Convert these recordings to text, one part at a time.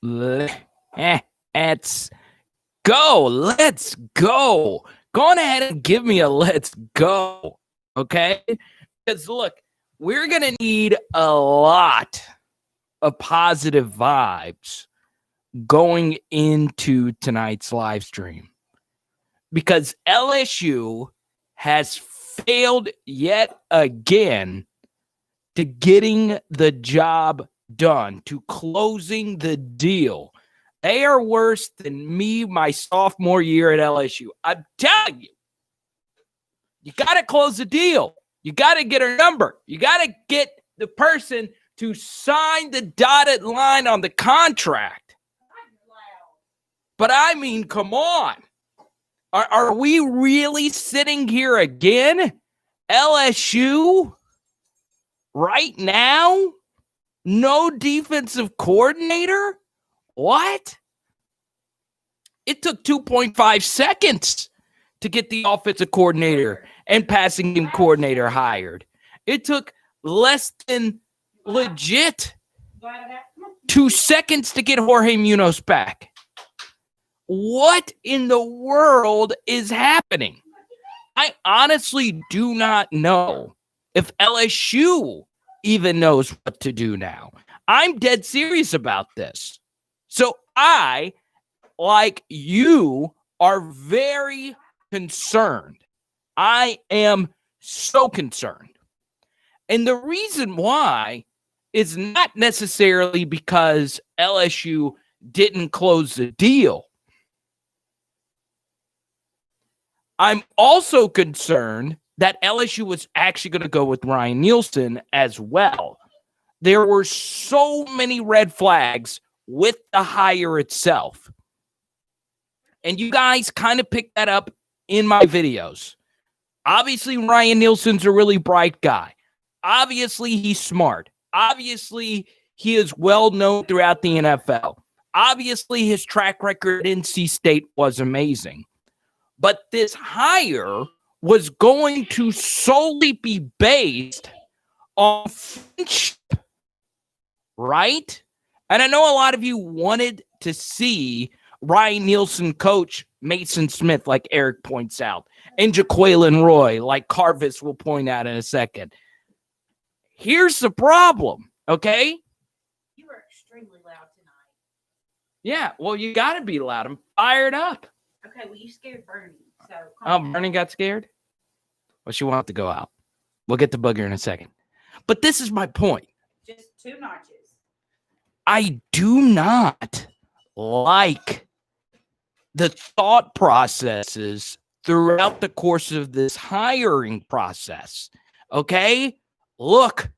Let's go. Let's go. Go on ahead and give me a let's go. Okay? Because look, we're going to need a lot of positive vibes going into tonight's live stream. Because LSU has failed yet again to getting the job done, to closing the deal. They are worse than me my sophomore year at LSU. I'm telling you, you got to close the deal. You got to get her number. You got to get the person to sign the dotted line on the contract. But I mean, come on. Are we really sitting here again? LSU? Right now? No defensive coordinator? What? It took 2.5 seconds to get the offensive coordinator and passing game coordinator hired. It took less than legit 2 seconds to get Jorge Munoz back. What in the world is happening? I honestly do not know if LSU even knows what to do now. I'm dead serious about this. So I, like you, are very concerned. I am so concerned. And the reason why is not necessarily because LSU didn't close the deal. I'm also concerned that LSU was actually going to go with Ryan Nielsen as well. There were so many red flags with the hire itself. And you guys kind of picked that up in my videos. Obviously, Ryan Nielsen's a really bright guy. Obviously, he's smart. Obviously, he is well known throughout the NFL. Obviously, his track record at NC State was amazing. But this hire was going to solely be based on friendship, right? And I know a lot of you wanted to see Ryan Nielsen coach Mason Smith, like Eric points out, and Jaquelin Roy, like Carvis will point out in a second. Here's the problem, okay? You were extremely loud tonight. Yeah, well, you got to be loud. I'm fired up. Okay, well, you scared Bernie. So Bernie got scared? Well, she won't have to go out. We'll get to Booger in a second. But this is my point. Just 2 notches. I do not like the thought processes throughout the course of this hiring process. Okay? Look,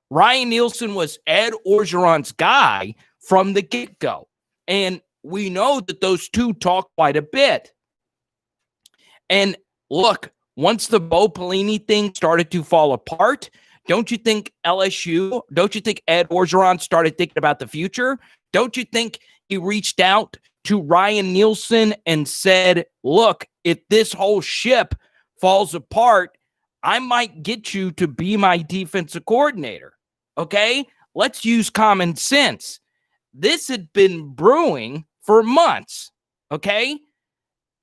Ryan Nielsen was Ed Orgeron's guy from the get-go. And we know that those two talk quite a bit. And look, once the Bo Pelini thing started to fall apart, don't you think Ed Orgeron started thinking about the future? Don't you think he reached out to Ryan Nielsen and said, look, if this whole ship falls apart, I might get you to be my defensive coordinator. Okay? Let's use common sense. This had been brewing for months. Okay?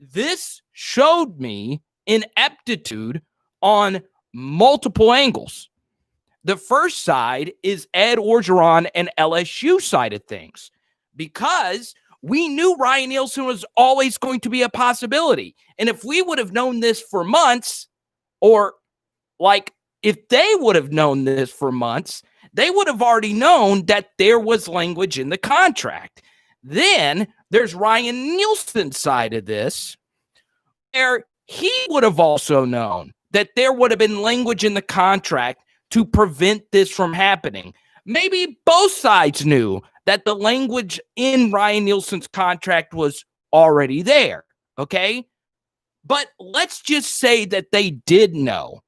This showed me ineptitude on multiple angles. The first side is Ed Orgeron and LSU side of things, because we knew Ryan Nielsen was always going to be a possibility. And if we would have known this for months, or like if they would have known this for months, they would have already known that there was language in the contract. Then there's Ryan Nielsen's side of this, where he would have also known that there would have been language in the contract to prevent this from happening. Maybe both sides knew that the language in Ryan Nielsen's contract was already there, okay? But let's just say that they did know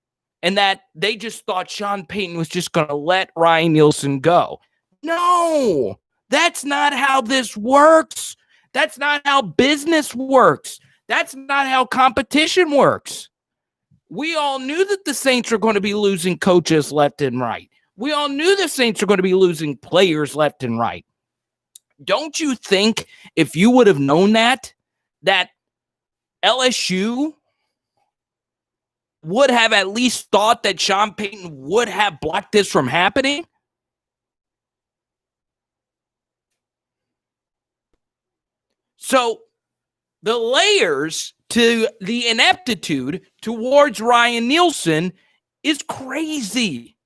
and that they just thought Sean Payton was just going to let Ryan Nielsen go. No, that's not how this works. That's not how business works. That's not how competition works. We all knew that the Saints were going to be losing coaches left and right. We all knew the Saints were going to be losing players left and right. Don't you think if you would have known that LSU would have at least thought that Sean Payton would have blocked this from happening? So the layers to the ineptitude towards Ryan Nielsen is crazy.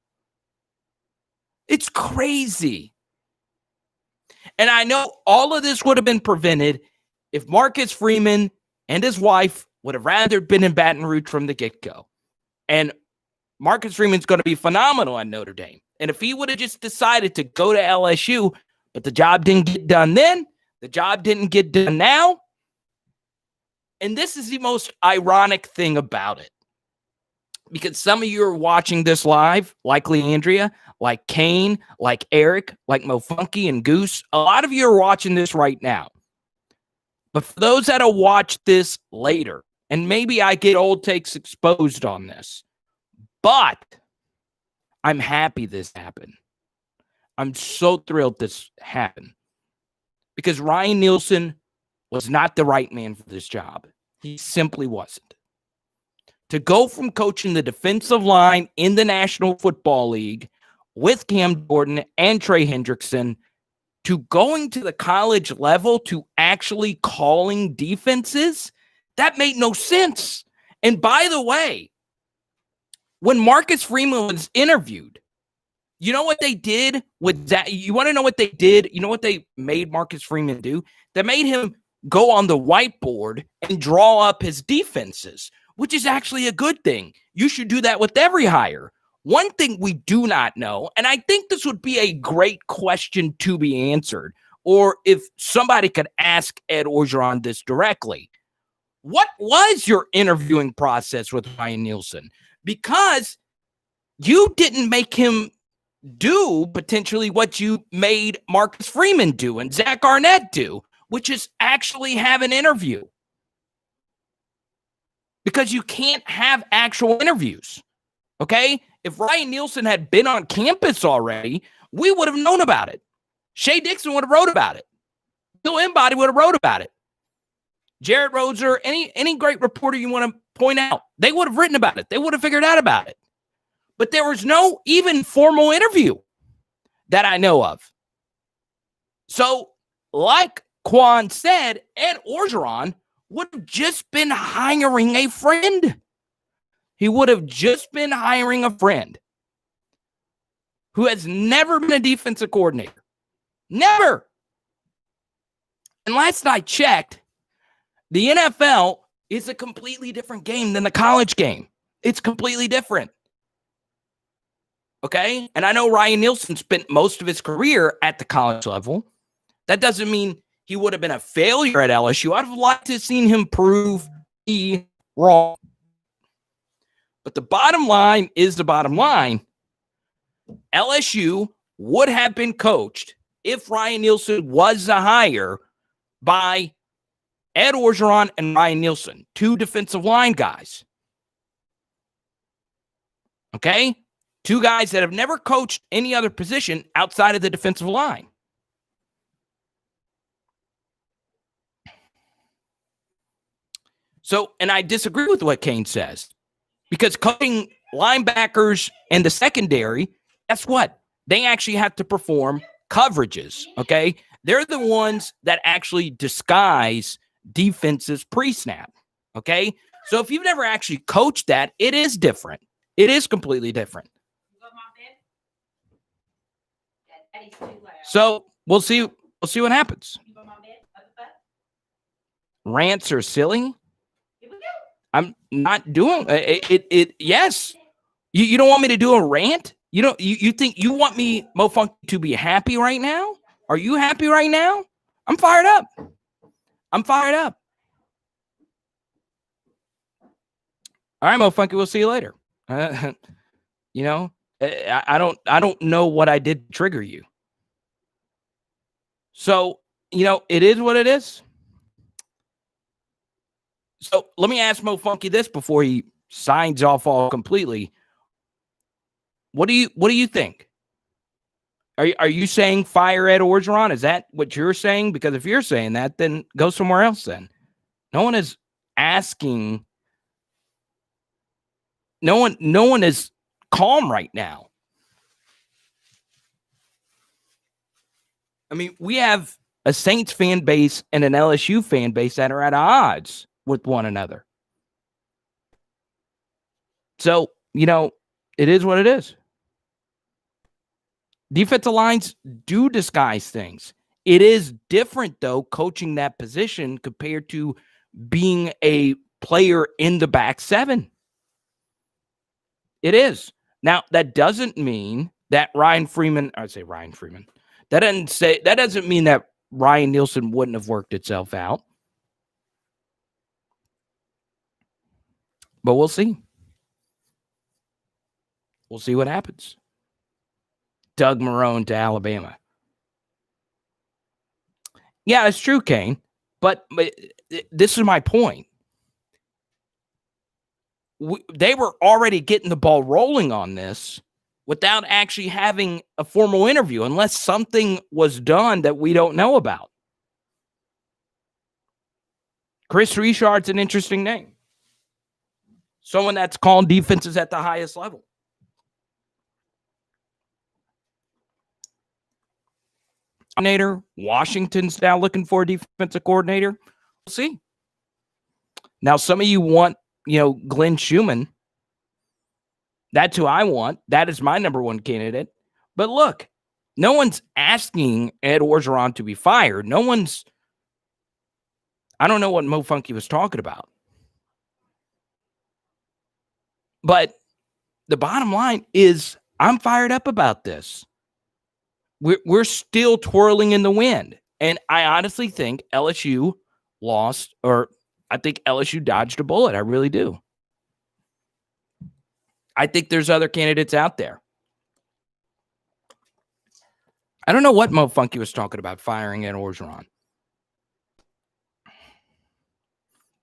It's crazy. And I know all of this would have been prevented if Marcus Freeman and his wife would have rather been in Baton Rouge from the get-go. And Marcus Freeman's going to be phenomenal at Notre Dame. And if he would have just decided to go to LSU, but the job didn't get done then, the job didn't get done now. And this is the most ironic thing about it. Because some of you are watching this live, likely Andrea, like Kane, like Eric, like Mo Funky and Goose. A lot of you are watching this right now. But for those that will watch this later, and maybe I get old takes exposed on this, but I'm happy this happened. I'm so thrilled this happened. Because Ryan Nielsen was not the right man for this job. He simply wasn't. To go from coaching the defensive line in the National Football League with Cam Jordan and Trey Hendrickson to going to the college level to actually calling defenses, that made no sense. And by the way, when Marcus Freeman was interviewed, you know what they did with that? You want to know what they did? You know what they made Marcus Freeman do? They made him go on the whiteboard and draw up his defenses, which is actually a good thing. You should do that with every hire. One thing we do not know, and I think this would be a great question to be answered, or if somebody could ask Ed Orgeron this directly. What was your interviewing process with Ryan Nielsen? Because you didn't make him do potentially what you made Marcus Freeman do and Zach Arnett do, which is actually have an interview. Because you can't have actual interviews, okay? If Ryan Nielsen had been on campus already, we would have known about it. Shea Dixon would have wrote about it. Bill Embody would have wrote about it. Jared Roser, any great reporter you want to point out, they would have written about it. They would have figured out about it. But there was no even formal interview that I know of. So, like Quan said, Ed Orgeron would have just been hiring a friend. He would have just been hiring a friend who has never been a defensive coordinator. Never. And last I checked, the NFL is a completely different game than the college game. It's completely different. Okay? And I know Ryan Nielsen spent most of his career at the college level. That doesn't mean he would have been a failure at LSU. I'd have liked to have seen him prove he wrong. But the bottom line is the bottom line. LSU would have been coached if Ryan Nielsen was a hire by Ed Orgeron and Ryan Nielsen, two defensive line guys. Okay? Two guys that have never coached any other position outside of the defensive line. So, and I disagree with what Kane says. Because coaching linebackers and the secondary, guess what? They actually have to perform coverages, okay? They're the ones that actually disguise defenses pre-snap, okay? So if you've never actually coached that, it is different. It is completely different. So we'll see what happens. Rants are silly. I'm not doing it. Yes. You don't want me to do a rant? You think you want me, Mo Funk, to be happy right now? Are you happy right now? I'm fired up. All right, Mo Funky, we'll see you later. I don't know what I did to trigger you. So, it is what it is. So let me ask Mo Funky this before he signs off all completely. What do you think? Are you saying fire Ed Orgeron? Is that what you're saying? Because if you're saying that, then go somewhere else then. No one is asking. No one is calm right now. I mean, we have a Saints fan base and an LSU fan base that are at odds with one another. So, it is what it is. Defensive lines do disguise things. It is different, though, coaching that position compared to being a player in the back seven. It is. Now, that doesn't mean that Ryan Freeman. That doesn't mean that Ryan Nielsen wouldn't have worked itself out. But we'll see. We'll see what happens. Doug Marrone to Alabama. Yeah, it's true, Kane. But this is my point. They were already getting the ball rolling on this without actually having a formal interview, unless something was done that we don't know about. Chris Richard's an interesting name. Someone that's calling defenses at the highest level. Coordinator. Washington's now looking for a defensive coordinator. We'll see. Now, some of you want, Glenn Schumann. That's who I want. That is my number one candidate. But look, no one's asking Ed Orgeron to be fired. I don't know what Mo Funky was talking about. But the bottom line is I'm fired up about this. We're still twirling in the wind. And I honestly think LSU lost, or I think LSU dodged a bullet. I really do. I think there's other candidates out there. I don't know what Mo Funky was talking about firing Ed Orgeron.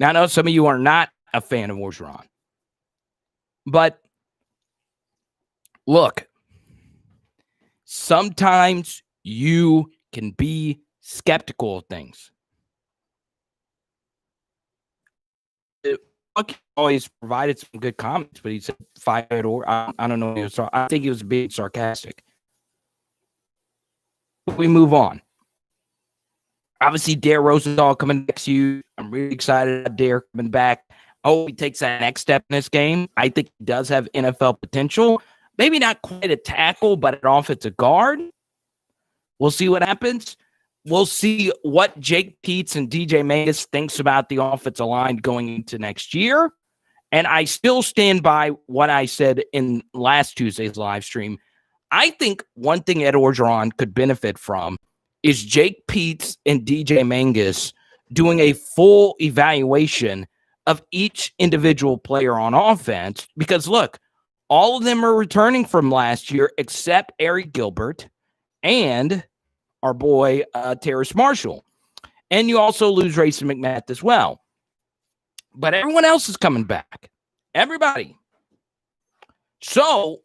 Now, I know some of you are not a fan of Orgeron. But look, sometimes you can be skeptical of things. Buck always provided some good comments, but he said fired or I don't know. I think he was being sarcastic. We move on. Obviously, Dare Rosenthal coming next year. I'm really excited about Dare coming back. Oh, he takes that next step in this game. I think he does have NFL potential. Maybe not quite a tackle, but an offensive guard. We'll see what happens. We'll see what Jake Peets and DJ Mangus thinks about the offensive line going into next year. And I still stand by what I said in last Tuesday's live stream. I think one thing Ed Orgeron could benefit from is Jake Peets and DJ Mangus doing a full evaluation of each individual player on offense. Because, look, all of them are returning from last year except Eric Gilbert and our boy Terrace Marshall. And you also lose Rayson McMath as well. But everyone else is coming back. Everybody. So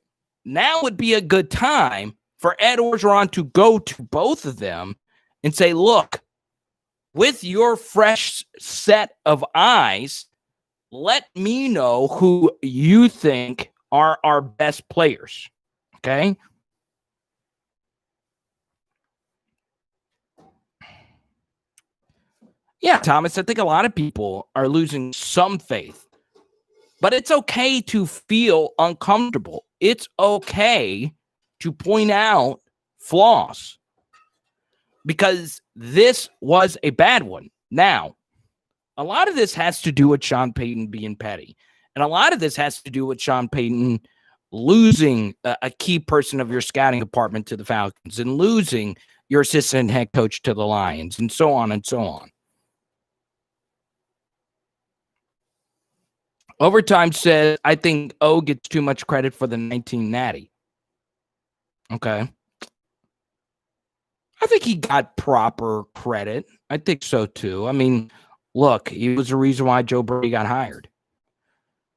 now would be a good time for Ed Orgeron to go to both of them and say, look, with your fresh set of eyes, let me know who you think are our best players. Okay? Yeah, Thomas, I think a lot of people are losing some faith. But it's okay to feel uncomfortable. It's okay to point out flaws. Because this was a bad one. Now, a lot of this has to do with Sean Payton being petty. And a lot of this has to do with Sean Payton losing a key person of your scouting department to the Falcons and losing your assistant head coach to the Lions and so on and so on. Overtime says, I think O gets too much credit for the 19 natty. Okay. I think he got proper credit. I think so too. I mean, look, he was the reason why Joe Brady got hired.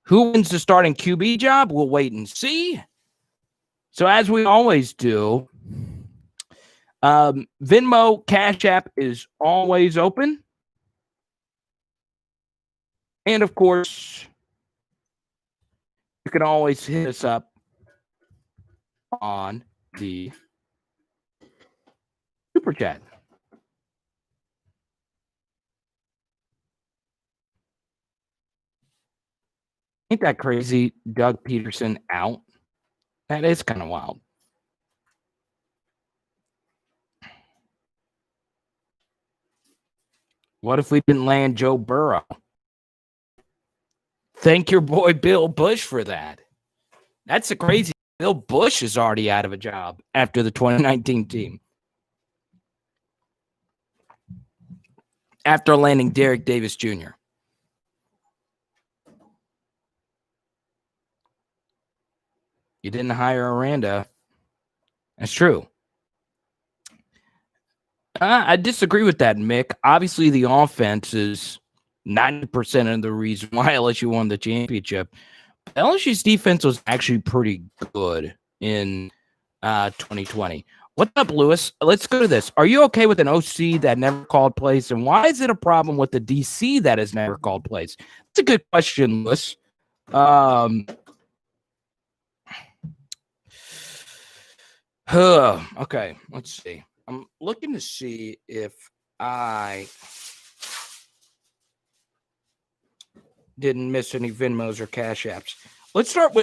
Who wins the starting QB job? We'll wait and see. So as we always do, Venmo Cash App is always open. And of course, you can always hit us up on the Super Chat. Ain't that crazy? Doug Peterson out. That is kind of wild. What if we didn't land Joe Burrow? Thank your boy Bill Bush for that. That's the crazy. Bill Bush is already out of a job after the 2019 team. After landing Derek Davis Jr. You didn't hire Aranda. That's true. I disagree with that, Mick. Obviously, the offense is 90% of the reason why LSU won the championship. LSU's defense was actually pretty good in 2020. What's up, Lewis? Let's go to this. Are you okay with an OC that never called plays? And why is it a problem with the DC that has never called plays? That's a good question, Lewis. Okay, let's see. I'm looking to see if I didn't miss any Venmos or Cash Apps. Let's start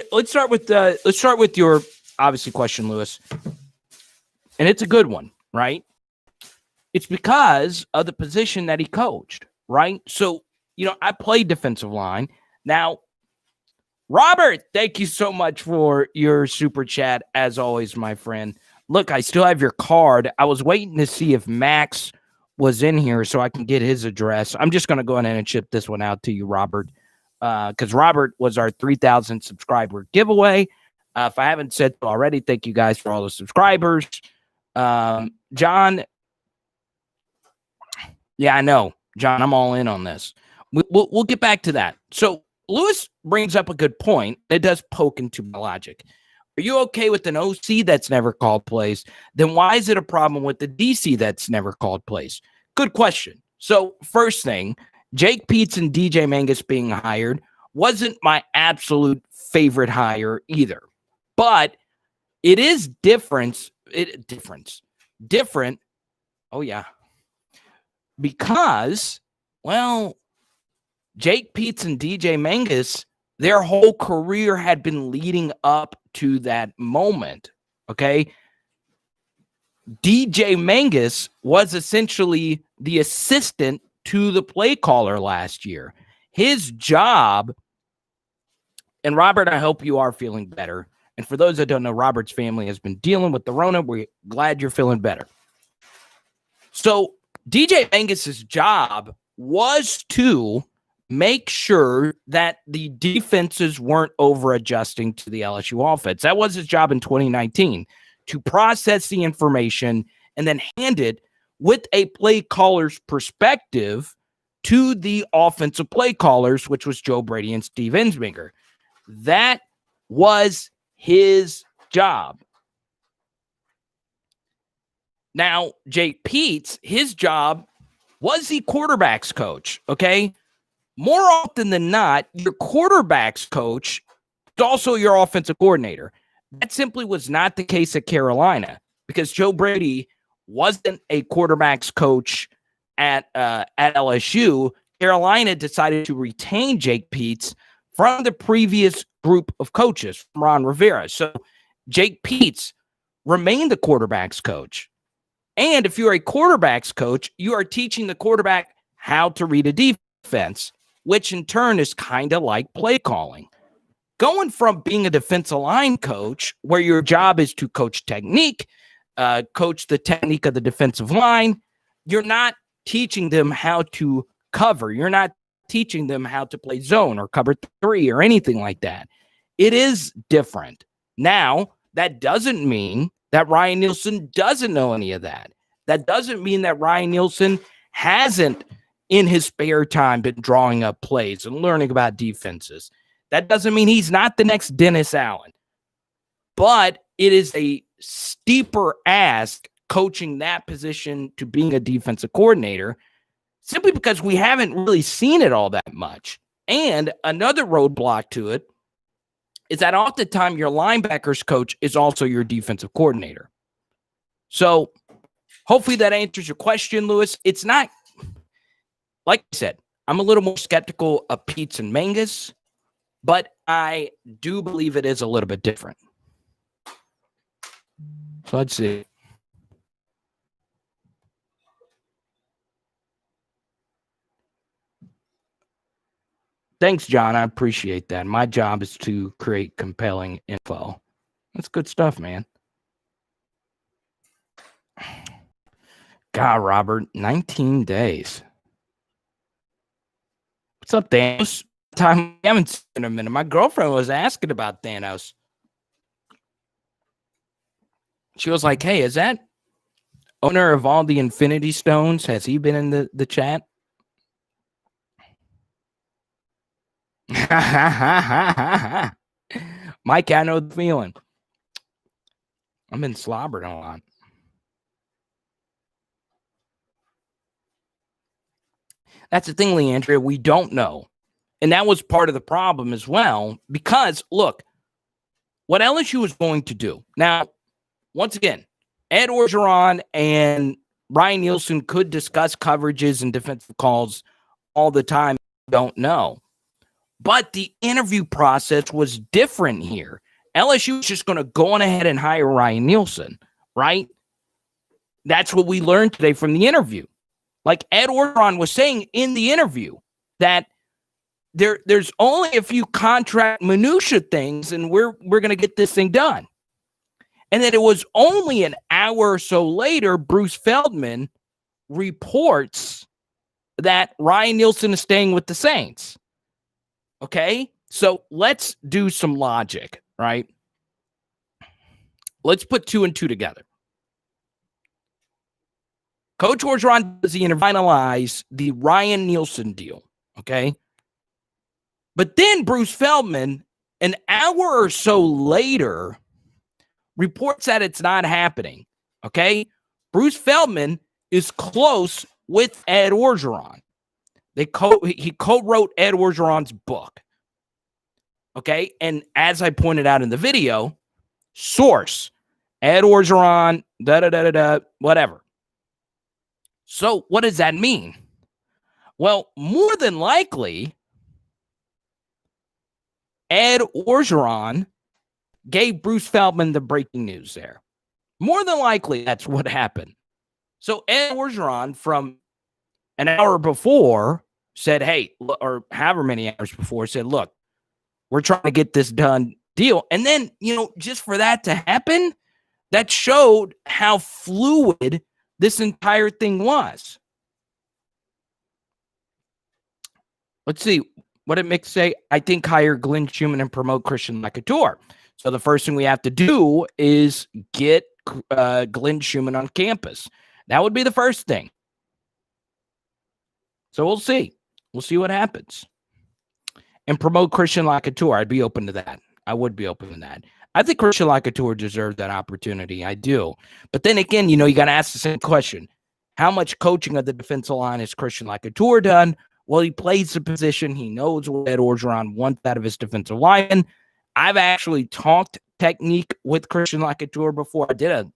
with your obviously question, Lewis. And it's a good one, right? It's because of the position that he coached, right? So, I played defensive line. Now, Robert, thank you so much for your super chat. As always, my friend. Look, I still have your card. I was waiting to see if Max was in here so I can get his address. I'm just going to go ahead and ship this one out to you, Robert, because Robert was our 3,000 subscriber giveaway. If I haven't said so already, thank you guys for all the subscribers. John, yeah, I know. John, I'm all in on this. We'll get back to that. So Lewis brings up a good point. It does poke into my logic. Are you okay with an OC that's never called plays? Then why is it a problem with the DC that's never called plays? Good question. So first thing, Jake Peetz and DJ Mangus being hired wasn't my absolute favorite hire either. But it is different. Oh, yeah. Because, well, Jake Peetz and DJ Mangus, their whole career had been leading up to that moment, okay? DJ Mangus was essentially the assistant to the play caller last year. His job, and Robert, I hope you are feeling better. And for those that don't know, Robert's family has been dealing with the Rona. We're glad you're feeling better. So DJ Mangus's job was to make sure that the defenses weren't over-adjusting to the LSU offense. That was his job in 2019, to process the information and then hand it with a play caller's perspective to the offensive play callers, which was Joe Brady and Steve Ensminger. That was his job. Now, Jake Peetz, his job was the quarterback's coach, okay? More often than not, your quarterback's coach is also your offensive coordinator. That simply was not the case at Carolina because Joe Brady wasn't a quarterback's coach at LSU. Carolina decided to retain Jake Peetz from the previous group of coaches, from Ron Rivera. So Jake Peetz remained the quarterback's coach. And if you're a quarterback's coach, you are teaching the quarterback how to read a defense, which in turn is kind of like play calling. Going from being a defensive line coach, where your job is to coach technique, coach the technique of the defensive line, you're not teaching them how to cover. You're not teaching them how to play zone or cover 3 or anything like that. It is different. Now, that doesn't mean that Ryan Nielsen doesn't know any of that. That doesn't mean that Ryan Nielsen hasn't, in his spare time, been drawing up plays and learning about defenses. That doesn't mean he's not the next Dennis Allen. But it is a steeper ask coaching that position to being a defensive coordinator, simply because we haven't really seen it all that much. And another roadblock to it is that oftentimes your linebackers coach is also your defensive coordinator. So hopefully that answers your question, Lewis. It's not, like I said, I'm a little more skeptical of Pete's and Mangus, but I do believe it is a little bit different. So let's see. Thanks, John. I appreciate that. My job is to create compelling info. That's good stuff, man. God, Robert, 19 days. What's up, Thanos? Time we haven't seen in a minute. My girlfriend was asking about Thanos. She was like, hey, is that owner of all the Infinity Stones? Has he been in the chat? Mike, I know the feeling. I've been slobbered a lot. That's the thing, Leandria. We don't know. And that was part of the problem as well. Because, look, what LSU is going to do. Now, once again, Ed Orgeron and Ryan Nielsen could discuss coverages and defensive calls all the time. Don't know. But the interview process was different here. LSU is just going to go on ahead and hire Ryan Nielsen, right? That's what we learned today from the interview. Like Ed Orgeron was saying in the interview that there's only a few contract minutia things, and we're going to get this thing done. And then it was only an hour or so later, Bruce Feldman reports that Ryan Nielsen is staying with the Saints. Okay, so let's do some logic, right? Let's put 2 and 2 together. Coach Orgeron does finalize the Ryan Nielsen deal, okay? But then Bruce Feldman, an hour or so later, reports that it's not happening, okay? Bruce Feldman is close with Ed Orgeron. He co-wrote Ed Orgeron's book. Okay, and as I pointed out in the video, source, Ed Orgeron, whatever. So what does that mean? Well, more than likely, Ed Orgeron gave Bruce Feldman the breaking news there. More than likely, that's what happened. So Ed Orgeron, from an hour before, said, hey, or however many hours before, said, look, we're trying to get this done deal. And then, just for that to happen, that showed how fluid this entire thing was. Let's see. What did Mick say? I think hire Glenn Schumann and promote Christian Lacature. So the first thing we have to do is get Glenn Schumann on campus. That would be the first thing. So we'll see. We'll see what happens. And promote Christian Lacature. I'd be open to that. I would be open to that. I think Christian Lacature deserves that opportunity. I do. But then again, you got to ask the same question. How much coaching of the defensive line has Christian Lacature done? Well, he plays the position. He knows what Ed Orgeron wants out of his defensive lineman. I've actually talked technique with Christian Lacature before. I did a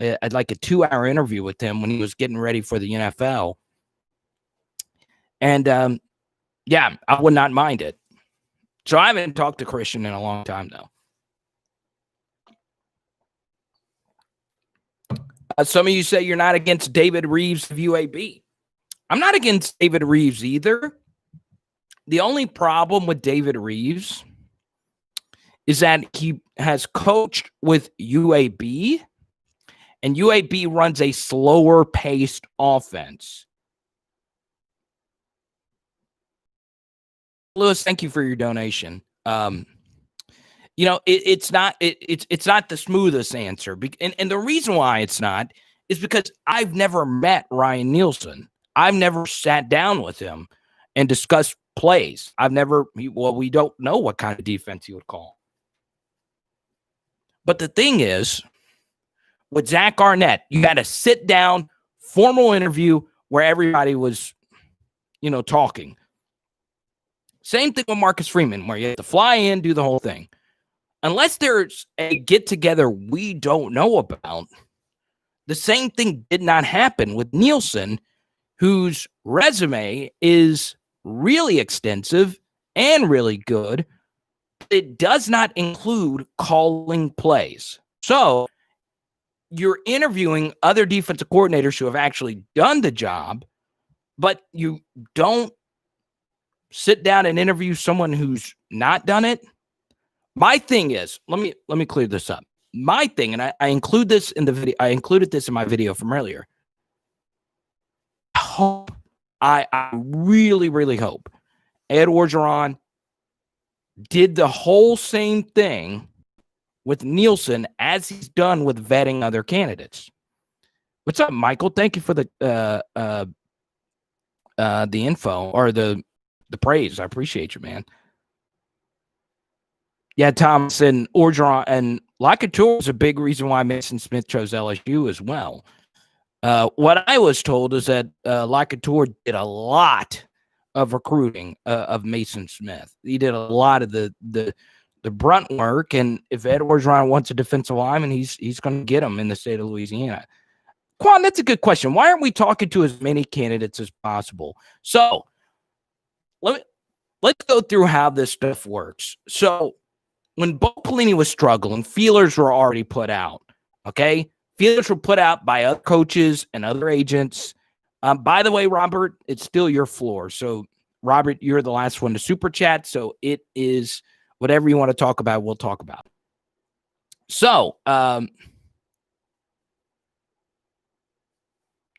2-hour interview with him when he was getting ready for the NFL. And, yeah, I would not mind it. So I haven't talked to Christian in a long time, though. Some of you say you're not against David Reeves of UAB. I'm not against David Reeves either. The only problem with David Reeves is that he has coached with UAB, and UAB runs a slower-paced offense. Lewis, thank you for your donation. It's not the smoothest answer. And the reason why it's not is because I've never met Ryan Nielsen. I've never sat down with him and discussed plays. We don't know what kind of defense he would call. But the thing is, with Zach Arnett. You had a sit down, formal interview where everybody was, talking. Same thing with Marcus Freeman, where you have to fly in, do the whole thing. Unless there's a get together we don't know about, the same thing did not happen with Nielsen, whose resume is really extensive and really good. It does not include calling plays. So you're interviewing other defensive coordinators who have actually done the job, but you don't sit down and interview someone who's not done it. My thing is, let me clear this up. My thing, and I include this in the video. I included this in my video from earlier. I really, really hope Ed Orgeron did the whole same thing with Nielsen as he's done with vetting other candidates. What's up, Michael? Thank you for the info or the praise. I appreciate you, man. Yeah, Thomas and Orgeron and Locouture is a big reason why Mason Smith chose LSU as well. What I was told is that Locouture did a lot of recruiting of Mason Smith. He did a lot of the brunt work, and if Ed Orgeron wants a defensive lineman, he's going to get him in the state of Louisiana. Quan, that's a good question. Why aren't we talking to as many candidates as possible? So let's go through how this stuff works. So when Bo Pelini was struggling, feelers were already put out, okay? Feelers were put out by other coaches and other agents. By the way, Robert, it's still your floor. So, Robert, you're the last one to super chat, so it is whatever you want to talk about, we'll talk about. So, let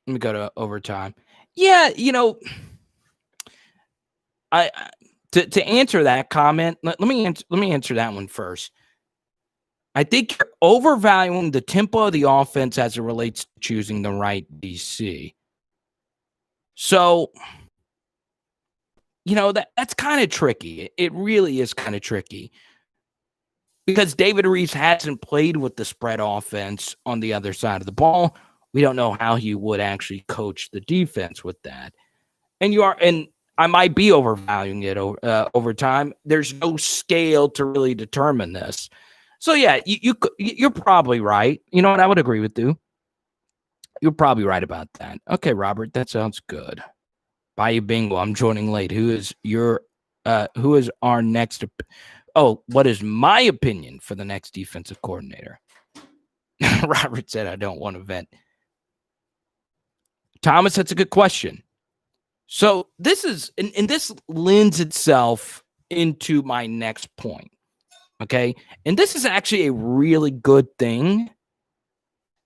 me go to overtime. Yeah, to answer that comment, let me answer that one first. I think you're overvaluing the tempo of the offense as it relates to choosing the right DC. So, that's kind of tricky. It really is kind of tricky because David Reeves hasn't played with the spread offense on the other side of the ball. We don't know how he would actually coach the defense with that. And I might be overvaluing it over time. There's no scale to really determine this. So, yeah, you're probably right. You know what? I would agree with you. You're probably right about that. Okay, Robert, that sounds good. Bayou Bingo, I'm joining late. Who is our next? What is my opinion for the next defensive coordinator? Robert said, I don't want to vent. Thomas, that's a good question. So this is, and this lends itself into my next point. Okay. And this is actually a really good thing.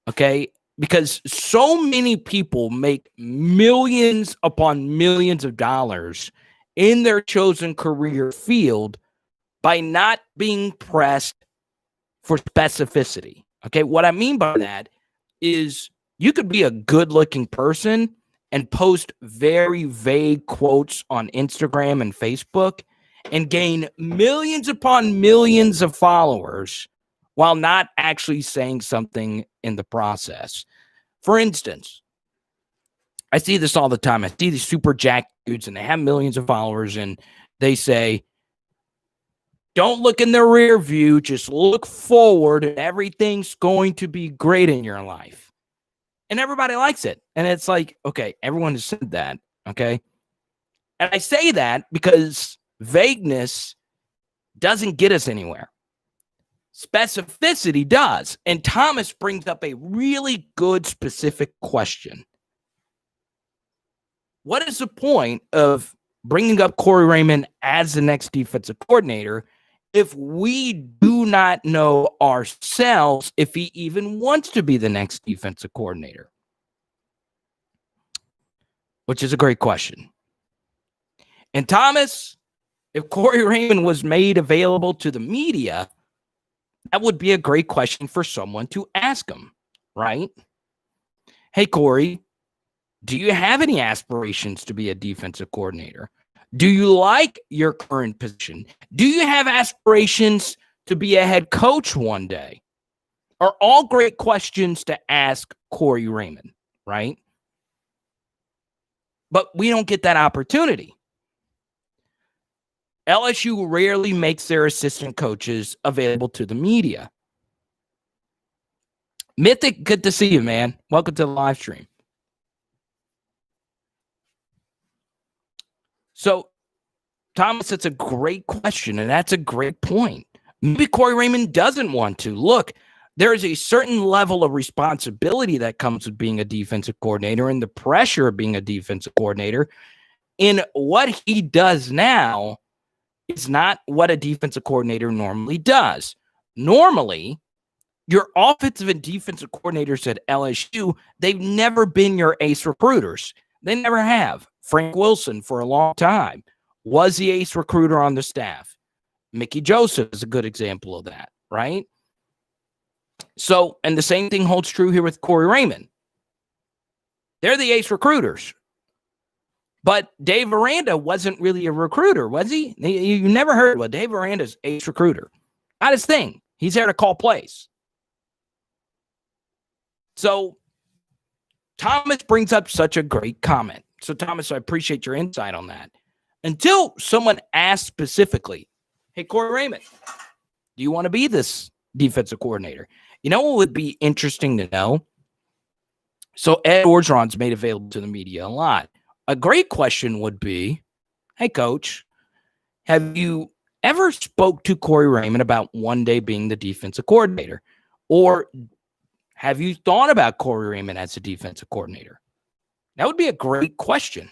Okay. Because so many people make millions upon millions of dollars in their chosen career field by not being pressed for specificity. Okay. What I mean by that is you could be a good looking person and post very vague quotes on Instagram and Facebook and gain millions upon millions of followers while not actually saying something in the process. For instance, I see this all the time. I see these super jacked dudes and they have millions of followers and they say, don't look in the rear view, just look forward and everything's going to be great in your life. And everybody likes it. And it's like, okay, everyone has said that, okay? And I say that because vagueness doesn't get us anywhere. Specificity does. And Thomas brings up a really good specific question. What is the point of bringing up Corey Raymond as the next defensive coordinator if we do not know ourselves if he even wants to be the next defensive coordinator? Which is a great question. And Thomas, if Corey Raymond was made available to the media, that would be a great question for someone to ask him, right? Hey, Corey, do you have any aspirations to be a defensive coordinator? Do you like your current position? Do you have aspirations to be a head coach one day? are all great questions to ask Corey Raymond, right? But we don't get that opportunity. LSU rarely makes their assistant coaches available to the media. Mythic, good to see you, man. Welcome to the live stream. So, Thomas, that's a great question, and that's a great point. Maybe Corey Raymond doesn't want to. Look, there is a certain level of responsibility that comes with being a defensive coordinator and the pressure of being a defensive coordinator. In what he does now is not what a defensive coordinator normally does. Normally, your offensive and defensive coordinators at LSU, they've never been your ace recruiters. They never have. Frank Wilson, for a long time, was the ace recruiter on the staff. Mickey Joseph is a good example of that, right? So, and the same thing holds true here with Corey Raymond. They're the ace recruiters. But Dave Aranda wasn't really a recruiter, was he? You never heard, well, Dave Aranda's ace recruiter. Not his thing. He's there to call plays. So Thomas brings up such a great comment. So Thomas, I appreciate your insight on that. Until someone asks specifically, hey, Corey Raymond, do you want to be this defensive coordinator? You know what would be interesting to know? So Ed Orgeron's made available to the media a lot. A great question would be, hey, coach, have you ever spoke to Corey Raymond about one day being the defensive coordinator? Or have you thought about Corey Raymond as a defensive coordinator? That would be a great question.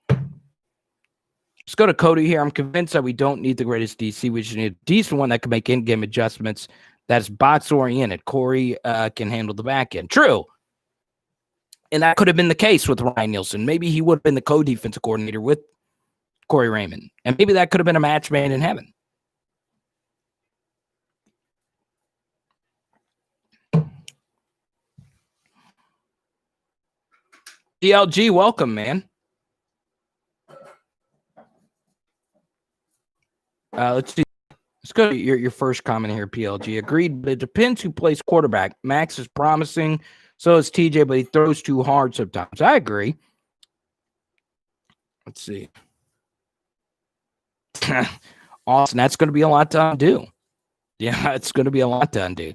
Let's go to Cody here. I'm convinced that we don't need the greatest DC. We just need a decent one that can make in-game adjustments. That's box-oriented. Corey can handle the back end. True. And that could have been the case with Ryan Nielsen. Maybe he would have been the co-defensive coordinator with Corey Raymond. And maybe that could have been a match made in heaven. DLG, welcome, man. Let's see. Let's go to your first comment here, PLG. Agreed, but it depends who plays quarterback. Max is promising. So is TJ, but he throws too hard sometimes. I agree. Let's see. Austin, that's going to be a lot to undo. Yeah, it's going to be a lot to undo.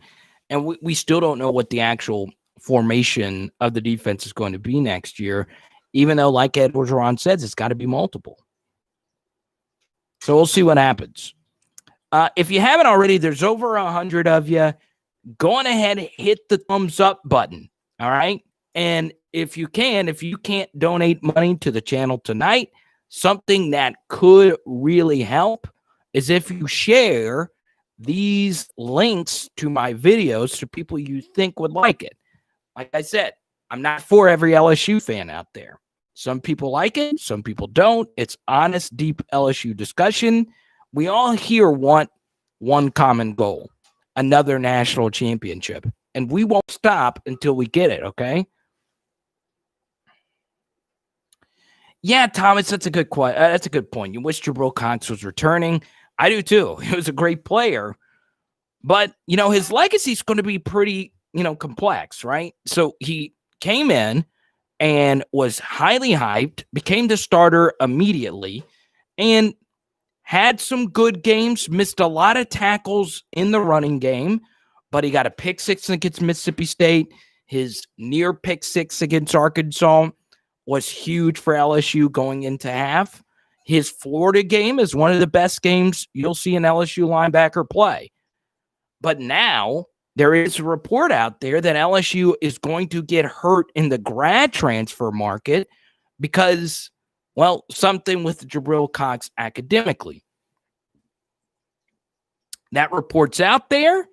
And we still don't know what the actual formation of the defense is going to be next year, even though, like Ed Orgeron says, it's got to be multiple. So we'll see what happens. If you haven't already, there's over 100 of you. Go on ahead and hit the thumbs up button. All right. And if you can't donate money to the channel tonight, something that could really help is if you share these links to my videos to people you think would like it. Like I said, I'm not for every LSU fan out there. Some people like it. Some people don't. It's honest, deep LSU discussion. We all here want one common goal, another national championship. And we won't stop until we get it, okay? Yeah, Thomas, that's a good point. You wish Jabril Cox was returning. I do too. He was a great player. But, his legacy is going to be pretty, complex, right? So he came in and was highly hyped, became the starter immediately, and had some good games, missed a lot of tackles in the running game, but he got a pick six against Mississippi State. His near pick six against Arkansas was huge for LSU going into half. His Florida game is one of the best games you'll see an LSU linebacker play. But now there is a report out there that LSU is going to get hurt in the grad transfer market because, something with Jabril Cox academically. That report's out there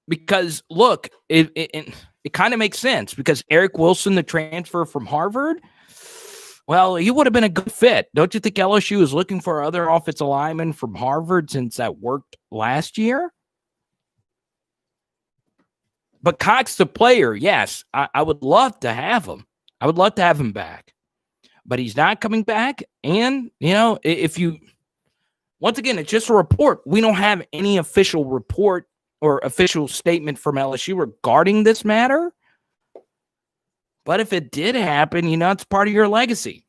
because, look, it kind of makes sense because Eric Wilson, the transfer from Harvard, he would have been a good fit. Don't you think LSU is looking for other offensive linemen from Harvard since that worked last year? But Cox, the player, yes, I would love to have him. I would love to have him back. But he's not coming back. And, if you Once again, it's just a report. We don't have any official report or official statement from LSU regarding this matter. But if it did happen, it's part of your legacy.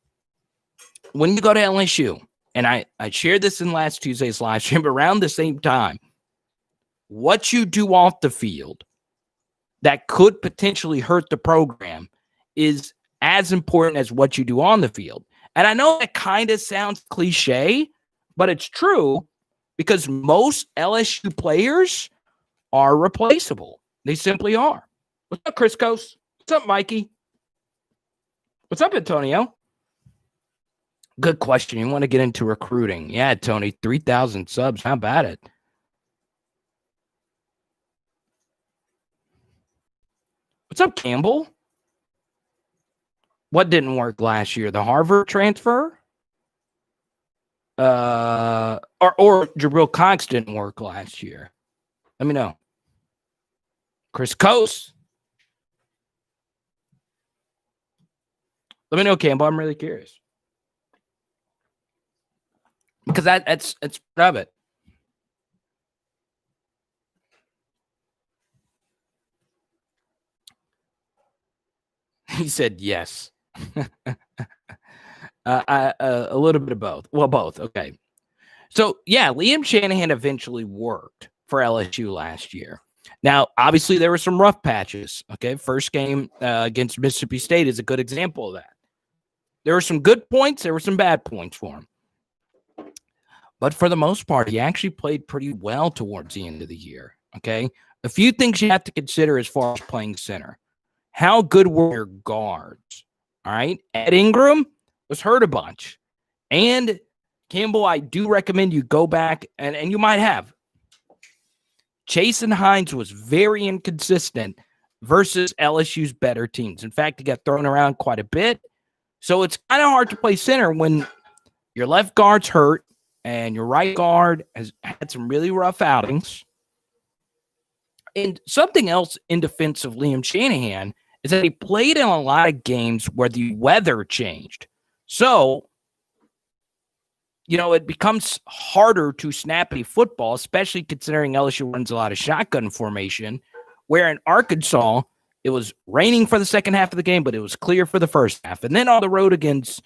When you go to LSU, and I shared this in last Tuesday's live stream around the same time, what you do off the field that could potentially hurt the program is as important as what you do on the field. And I know that kind of sounds cliche, but it's true because most LSU players are replaceable. They simply are. What's up, Chris Coase? What's up, Mikey? What's up, Antonio? Good question. You want to get into recruiting? Yeah, Tony, 3,000 subs. How about it? What's up, Campbell? What didn't work last year? The Harvard transfer? Or Jabril Cox didn't work last year. Let me know. Chris Coase. Let me know, Campbell. I'm really curious. Because that's part of it. He said yes. A little bit of both. Well, both. Okay. So, yeah, Liam Shanahan eventually worked for LSU last year. Now, obviously, there were some rough patches. Okay. First game against Mississippi State is a good example of that. There were some good points. There were some bad points for him. But for the most part, he actually played pretty well towards the end of the year. Okay. A few things you have to consider as far as playing center. How good were your guards? All right. Ed Ingram was hurt a bunch. And Campbell, I do recommend you go back, and you might have. Jason Hines was very inconsistent versus LSU's better teams. In fact, he got thrown around quite a bit. So it's kind of hard to play center when your left guard's hurt and your right guard has had some really rough outings. And something else in defense of Liam Shanahan is that he played in a lot of games where the weather changed. So, it becomes harder to snap a football, especially considering LSU runs a lot of shotgun formation, where in Arkansas, it was raining for the second half of the game, but it was clear for the first half. And then on the road against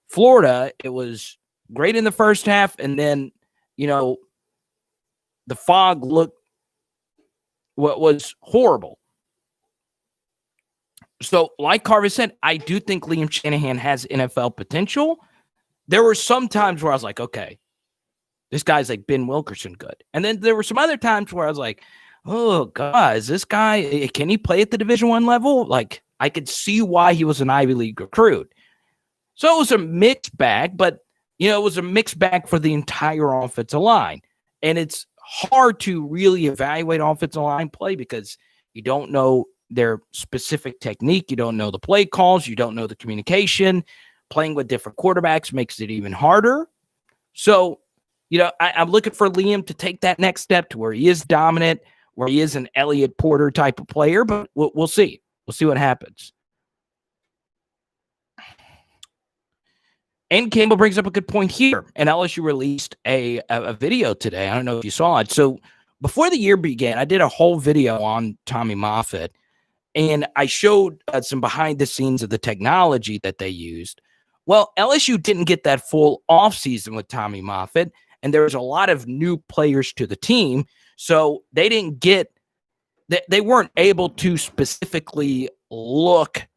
Florida, it was great in the first half. And then, the fog looked what was horrible. So, like Carver said, I do think Liam Shanahan has NFL potential. There were some times where I was like, okay, this guy's like Ben Wilkerson good. And then there were some other times where I was like, oh, God, is this guy, can he play at the Division I level? Like, I could see why he was an Ivy League recruit. So it was a mixed bag, but, it was a mixed bag for the entire offensive line. And it's hard to really evaluate offensive line play because you don't know their specific technique. You don't know the play calls. You don't know the communication. Playing with different quarterbacks makes it even harder. So, I'm looking for Liam to take that next step to where he is dominant, where he is an Elliott Porter type of player, but we'll see. We'll see what happens. And Campbell brings up a good point here. And LSU released a video today. I don't know if you saw it. So before the year began, I did a whole video on Tommy Moffitt. And I showed some behind the scenes of the technology that they used. Well, LSU didn't get that full offseason with Tommy Moffitt, and there was a lot of new players to the team. So they didn't get – they weren't able to specifically look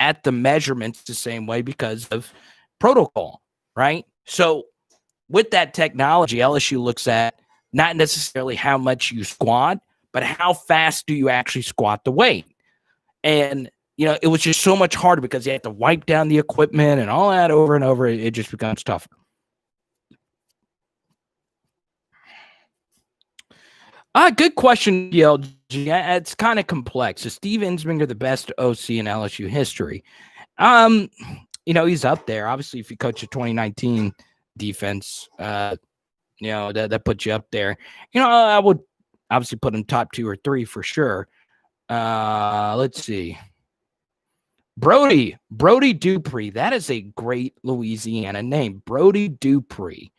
at the measurements the same way because of protocol, right? So with that technology, LSU looks at not necessarily how much you squat, but how fast do you actually squat the weight. And, it was just so much harder because you had to wipe down the equipment and all that over and over. It just becomes tougher. Good question, DLG. It's kind of complex. Is Steve Ensminger the best OC in LSU history? He's up there. Obviously, if you coach a 2019 defense, that puts you up there. I would obviously put him top 2 or 3 for sure. Let's see. Brody Dupree. That is a great Louisiana name. Brody Dupree.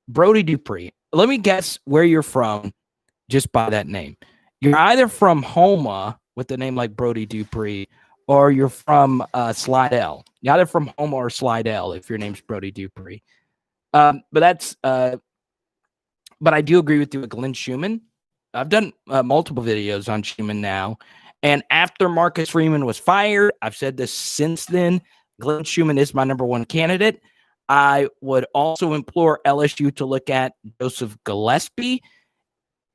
Brody Dupree. Let me guess where you're from just by that name. You're either from Homa with the name like Brody Dupree, or you're from Slidell. You're either from Homa or Slidell if your name's Brody Dupree. But I do agree with you with Glenn Schumann. I've done multiple videos on Schumann now. And after Marcus Freeman was fired, I've said this since then, Glenn Schumann is my number one candidate. I would also implore LSU to look at Joseph Gillespie.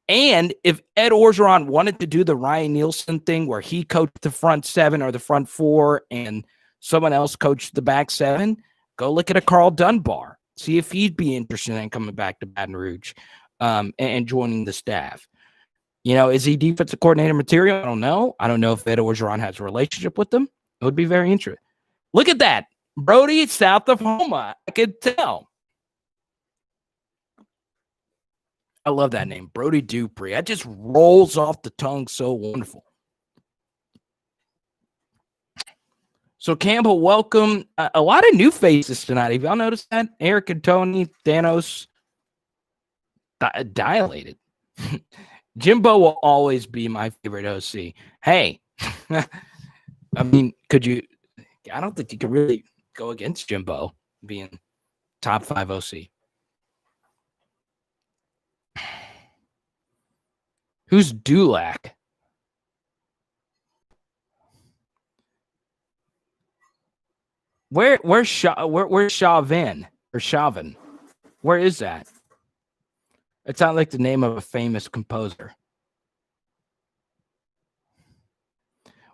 And if Ed Orgeron wanted to do the Ryan Nielsen thing where he coached the front seven or the front four and someone else coached the back seven, go look at a Carl Dunbar. See if he'd be interested in coming back to Baton Rouge and joining the staff. You know, is he defensive coordinator material? I don't know. I don't know if Ed Orgeron has a relationship with them. It would be very interesting. Look at that. Brody, south of Homa. I could tell. I love that name, Brody Dupree. That just rolls off the tongue so wonderful. So, Campbell, welcome. A lot of new faces tonight. Have y'all noticed that? Eric and Tony, Thanos, dilated. Jimbo will always be my favorite OC. Hey, I mean, could you? I don't think you could really go against Jimbo being top 5 OC. Who's Dulac? Where's Chauvin or Chauvin? Where is that? It sounds like the name of a famous composer.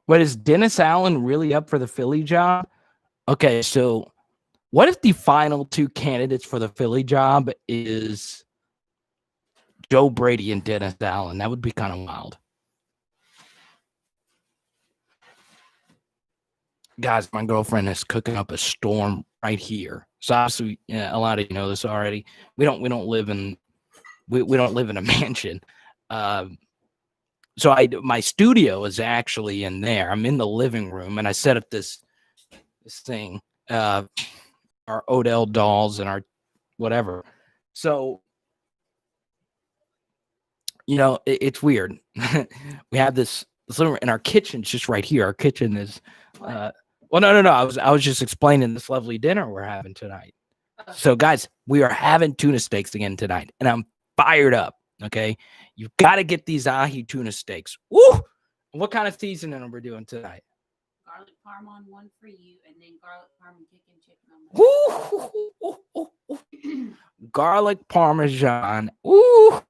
What, is Dennis Allen really up for the Philly job? Okay, so what if the final 2 candidates for the Philly job is Joe Brady and Dennis Allen? That would be kind of wild. Guys, my girlfriend is cooking up a storm right here. So obviously, a lot of you know this already. We don't live in a mansion. So my studio is actually in there. I'm in the living room, and I set up this thing, our Odell dolls and our whatever. So, you know, it's weird. We have this living room, and our kitchen's just right here. Our kitchen is, well, no. I was just explaining this lovely dinner we're having tonight. So, guys, we are having tuna steaks again tonight, and I'm fired up. Okay, you've got to get these ahi tuna steaks. Woo! What kind of seasoning are we doing tonight? Garlic parm on one for you, and then garlic parm and chicken on Woo! Garlic parmesan. Ooh!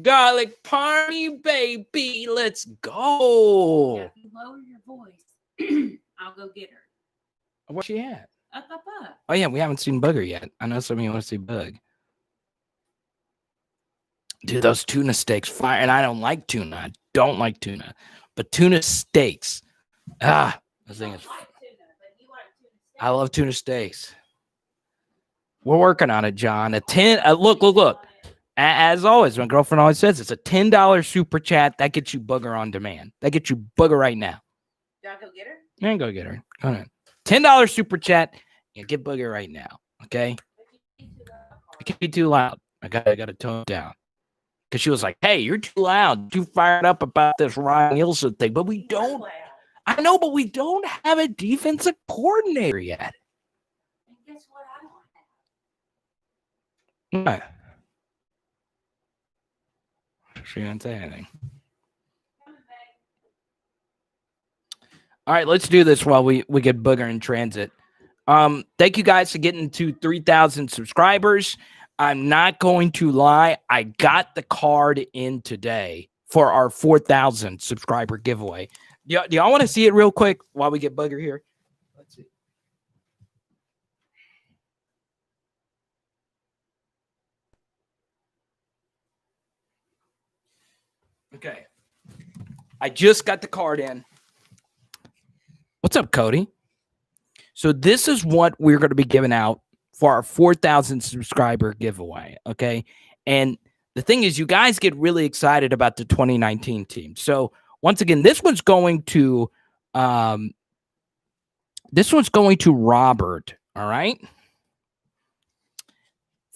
Garlic parmy, baby. Let's go. Yeah, if you lower your voice, I'll go get her. Where's she at? Up. Oh, yeah, we haven't seen Bugger yet. I know some of you want to see Bug. Dude, those tuna steaks fire. And I don't like tuna. I don't like tuna. But tuna steaks. This thing is. I love tuna steaks. We're working on it, John. A 10. Look. As always, my girlfriend always says it's a $10 super chat. That gets you Bugger on demand. That gets you Bugger right now. Do I go get her? Yeah, go get her. Go ahead. $10 super chat. You get Bugger right now. Okay? It can't be too loud. I got to tone it down. Because she was like, hey, you're too loud, too fired up about this Ryan Nielsen thing. But we don't. I know, but we don't have a defensive coordinator yet. And guess what? I don't have. What? She didn't say anything. All right, let's do this while we get Booger in transit. Thank you guys for getting to 3,000 subscribers. I'm not going to lie. I got the card in today for our 4,000 subscriber giveaway. Do y'all want to see it real quick while we get Bugger here? Let's see. Okay. I just got the card in. What's up, Cody? So this is what we're going to be giving out for our 4,000 subscriber giveaway, okay? And the thing is, you guys get really excited about the 2019 team. So once again, this one's going to Robert, all right?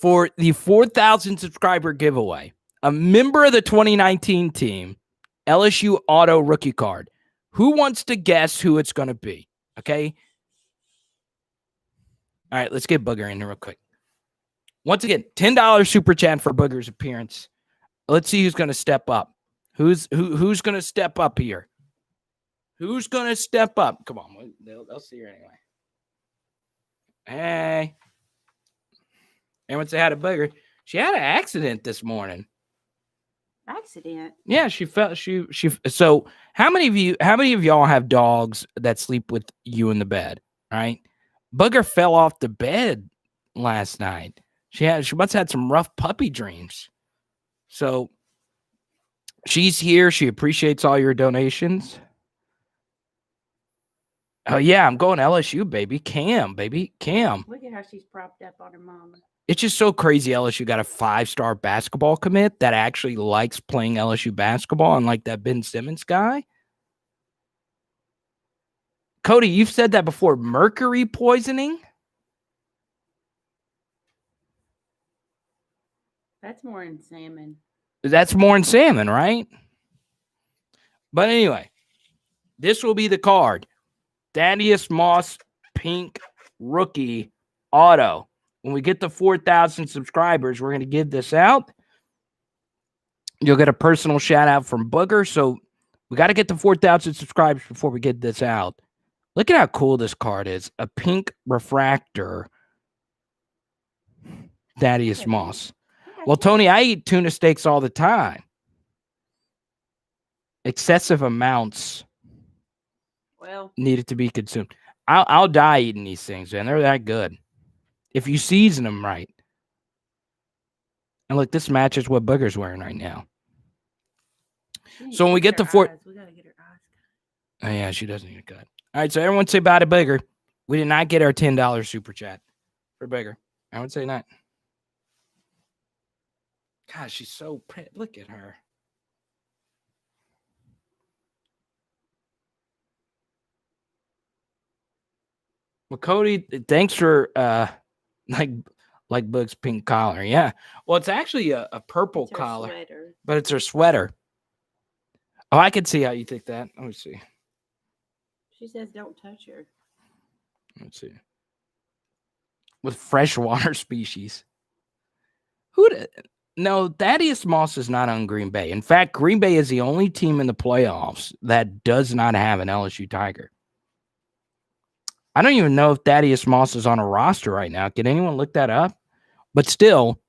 for the 4,000 subscriber giveaway. A member of the 2019 team, LSU Auto Rookie Card. Who wants to guess who it's going to be? Okay. All right, let's get Booger in here real quick. Once again, $10 super chat for Booger's appearance. Let's see who's going to step up. Who's going to step up here? Who's going to step up? Come on, they'll see her anyway. Hey, everyone say hi to Booger. She had an accident this morning. Accident? Yeah, she fell. She. So, how many of y'all have dogs that sleep with you in the bed? Right? Booger fell off the bed last night. She must have had some rough puppy dreams. So she's here. She appreciates all your donations. Oh yeah, I'm going LSU, baby. Cam. Look at how she's propped up on her mama. It's just so crazy. LSU got a 5-star basketball commit that actually likes playing LSU basketball, unlike that Ben Simmons guy. Cody, you've said that before. Mercury poisoning? That's more in salmon. That's more in salmon, right? But anyway, this will be the card. Thaddeus Moss, pink rookie auto. When we get to 4,000 subscribers, we're going to give this out. You'll get a personal shout out from Booger. So we got to get to 4,000 subscribers before we get this out. Look at how cool this card is. A pink refractor. Thaddeus Moss. Well, Tony, I eat tuna steaks all the time. Excessive amounts needed to be consumed. I'll die eating these things, man. They're that good. If you season them right. And look, this matches what Booger's wearing right now. So when we get to we gotta get her eyes cut. Oh, yeah, she doesn't need a cut. All right, so everyone say bye to Booger. We did not get our $10 super chat for Booger. I would say not. God, she's so pretty. Look at her. Well, Cody, thanks for like Boog's pink collar. Yeah. Well, it's actually a purple collar, sweater. But it's her sweater. Oh, I can see how you think that. Let me see. She says don't touch her. Let's see. With freshwater species. Who did? No, Thaddeus Moss is not on Green Bay. In fact, Green Bay is the only team in the playoffs that does not have an LSU Tiger. I don't even know if Thaddeus Moss is on a roster right now. Can anyone look that up? But still,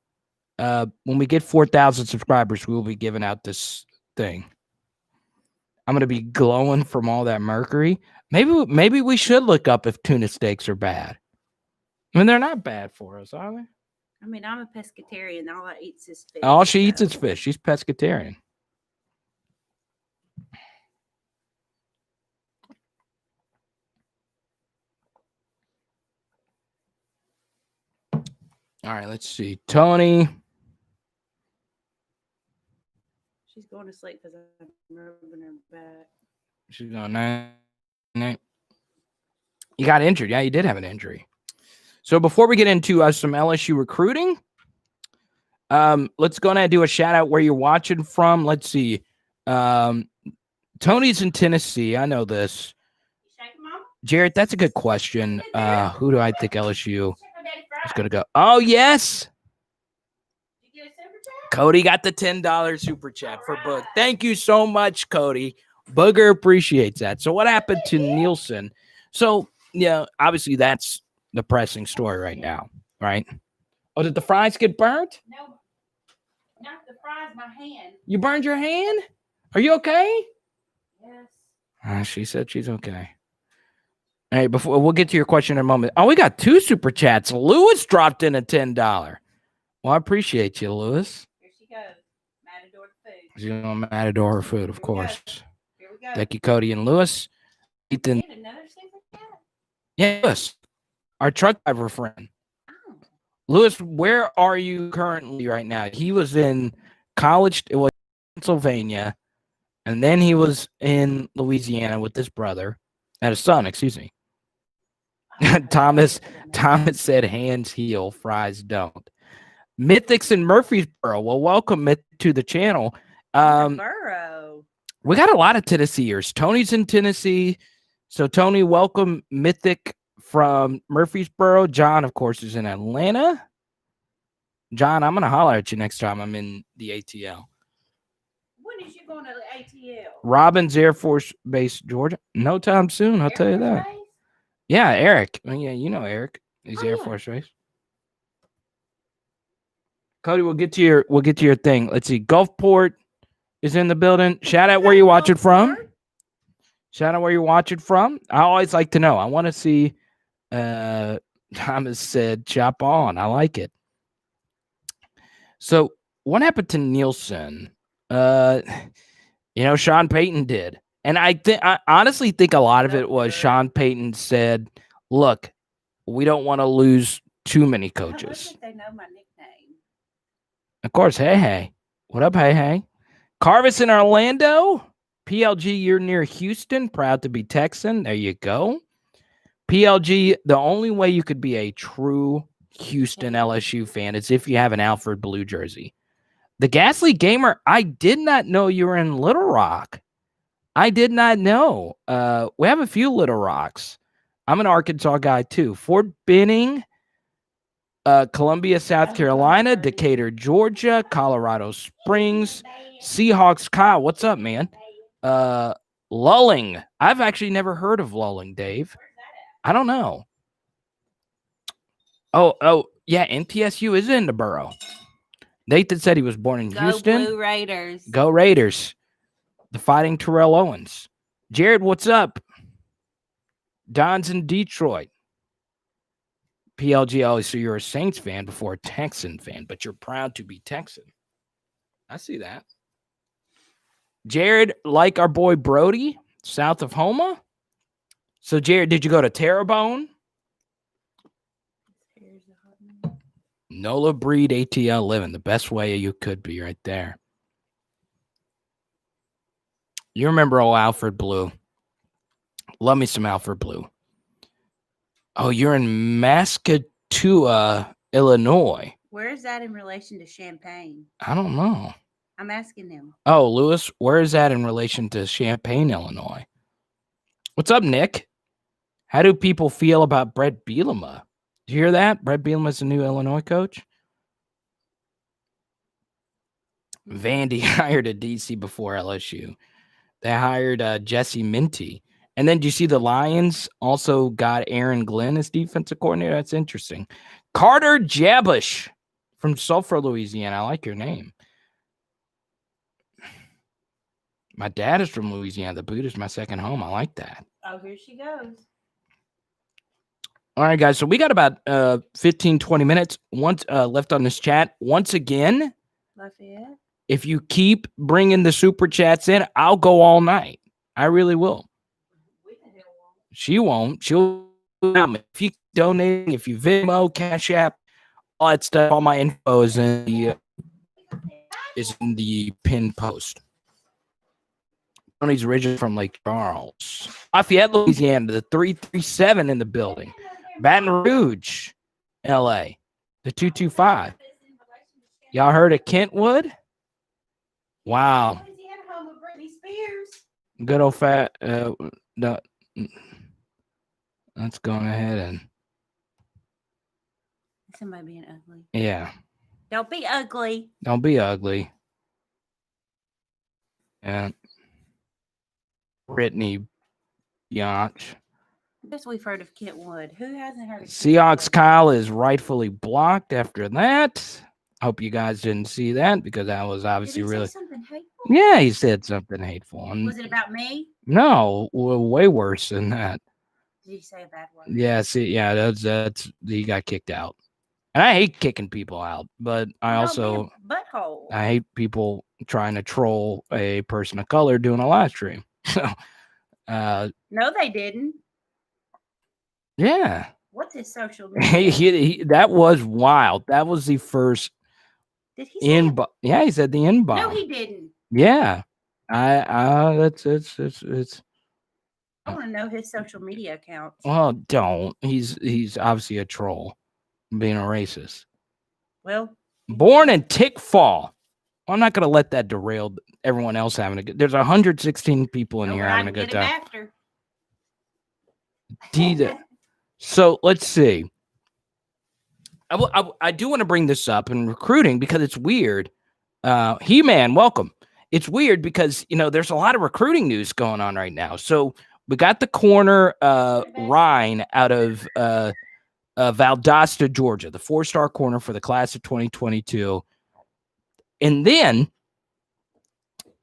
when we get 4,000 subscribers, we will be giving out this thing. I'm going to be glowing from all that mercury. Maybe we should look up if tuna steaks are bad. I mean, they're not bad for us, are they? I mean, I'm a pescatarian. All I eat is fish. All she eats is fish. She's pescatarian. All right, let's see. Tony. She's going to sleep because I'm rubbing her back. She's going, night. You got injured. Yeah, you did have an injury. So before we get into some LSU recruiting, let's go ahead and do a shout out where you're watching from. Let's see. Tony's in Tennessee. I know this. Jared, that's a good question. Who do I think LSU is going to go? Oh, yes. Cody got the $10 super chat for Boog. Thank you so much, Cody. Booger appreciates that. So what happened to Nielsen? So, yeah, obviously that's the pressing story right now, right? Oh, did the fries get burnt? No, not the fries, my hand. You burned your hand? Are you okay? Yes. She said she's okay. All right, before we'll get to your question in a moment. Oh, we got 2 super chats. Lewis dropped in a $10. Well, I appreciate you, Lewis. Here she goes. Matador food. She's going Matador food, of course. Here we go. Thank you, Cody and Lewis. Ethan. Another super chat? Yes, our truck driver friend. Oh. Lewis, where are you currently right now? He was in college, it was Pennsylvania, and then he was in Louisiana with his brother, and his son, excuse me. Thomas said hands heal, fries don't. Mythics in Murfreesboro. Well, welcome to the channel. Burrow. We got a lot of Tennesseers. Tony's in Tennessee. So, Tony, welcome Mythic from Murfreesboro. John, of course, is in Atlanta. John, I'm going to holler at you next time I'm in the ATL. When is you going to the ATL? Robbins Air Force Base, Georgia. No time soon, I'll tell you that. Base? Yeah, Eric. Well, yeah, you know Eric. He's Air yeah. Force Base. Cody, we'll get to your thing. Let's see. Gulfport is in the building. Shout out where you watch it from. Shout out where you're watching from. I always like to know. I want to see. Thomas said, "Chop on." I like it. So, what happened to Nielsen? Sean Payton did, and I honestly think a lot of it was Sean Payton said, "Look, we don't want to lose too many coaches." They know my nickname. Of course, hey, what up, hey? Carvis in Orlando. PLG, you're near Houston. Proud to be Texan. There you go. PLG, the only way you could be a true Houston LSU fan is if you have an Alfred Blue jersey. The Ghastly Gamer, I did not know you were in Little Rock. I did not know. We have a few Little Rocks. I'm an Arkansas guy too. Fort Benning, Columbia, South Carolina, Decatur, Georgia, Colorado Springs, Seahawks. Kyle, what's up, man? Lulling. I've actually never heard of Lulling, Dave. I don't know. Oh, yeah, NTSU is in the borough. Nathan said he was born in Houston. Go Blue Raiders. Go Raiders. The Fighting Terrell Owens. Jared, what's up? Don's in Detroit. PLG, oh, so you're a Saints fan before a Texan fan, but you're proud to be Texan. I see that. Jared, like our boy Brody, south of Homa. So, Jared, did you go to Terrebonne? Nola Breed ATL living the best way you could be right there. You remember old Alfred Blue. Love me some Alfred Blue. Oh, you're in Massachusetts, Illinois. Where is that in relation to Champaign? I don't know. I'm asking him. Oh, Lewis, where is that in relation to Champaign, Illinois? What's up, Nick? How do people feel about Brett Bielema? Did you hear that? Brett Bielema is the new Illinois coach. Vandy hired a DC before LSU. They hired Jesse Minty. And then do you see the Lions also got Aaron Glenn as defensive coordinator? That's interesting. Carter Jabush from Sulphur, Louisiana. I like your name. My dad is from Louisiana. The boot is my second home. I like that. Oh, here she goes. All right, guys. So we got about 15, 20 minutes left on this chat. Once again, Lafayette, if you keep bringing the super chats in, I'll go all night. I really will. She won't. She'll. If you donate, if you Venmo, Cash App, all that stuff, all my info is in the pinned post. Tony's originally from Lake Charles, Lafayette, Louisiana. The 337 in the building. Baton Rouge, LA. The 225. Y'all heard of Kentwood? Wow. Good old fat. Let's go ahead and. Somebody being ugly. Yeah. Don't be ugly. Don't be ugly. And Brittany Bianch. Guess we've heard of Kentwood. Who hasn't heard of Seahawks Kentwood? Kyle is rightfully blocked after that. Hope you guys didn't see that because that was obviously Did he really. say something hateful? Yeah, he said something hateful. Was it about me? No, way worse than that. Did he say a bad word? Yeah, see, yeah, that's he got kicked out. And I hate kicking people out, but I also butthole. I hate people trying to troll a person of color doing a live stream. So No, they didn't. Yeah. What's his social media? he that was wild. That was the first Did he say yeah, he said the inbound. No, he didn't. Yeah. It's I want to know his social media accounts. well, don't. He's obviously a troll, being a racist. Well, Born in Tickfall. I'm not going to let that derail everyone else having a good. There's 116 people in here having a good time. So let's see. I do want to bring this up in recruiting because it's weird. He-Man, welcome. It's weird because, there's a lot of recruiting news going on right now. So we got the corner Ryan out of Valdosta, Georgia, the 4-star corner for the class of 2022. And then,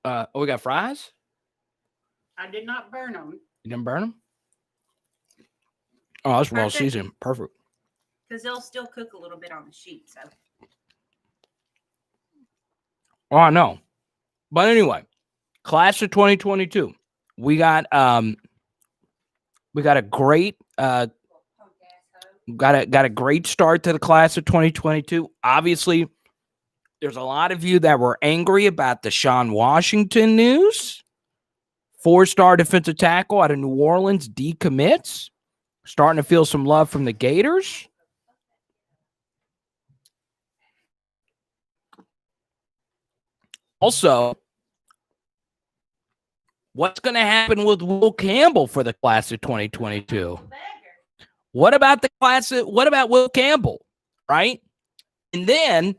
we got fries? I did not burn them. You didn't burn them? Oh, that's well seasoned. Perfect. Because they'll still cook a little bit on the sheet. So. Oh, I know. But anyway, class of 2022. We got a great got a great start to the class of 2022. Obviously, there's a lot of you that were angry about the Sean Washington news. 4-star defensive tackle out of New Orleans decommits. Starting to feel some love from the Gators. Also, what's going to happen with Will Campbell for the class of 2022? What about Will Campbell, right? And then,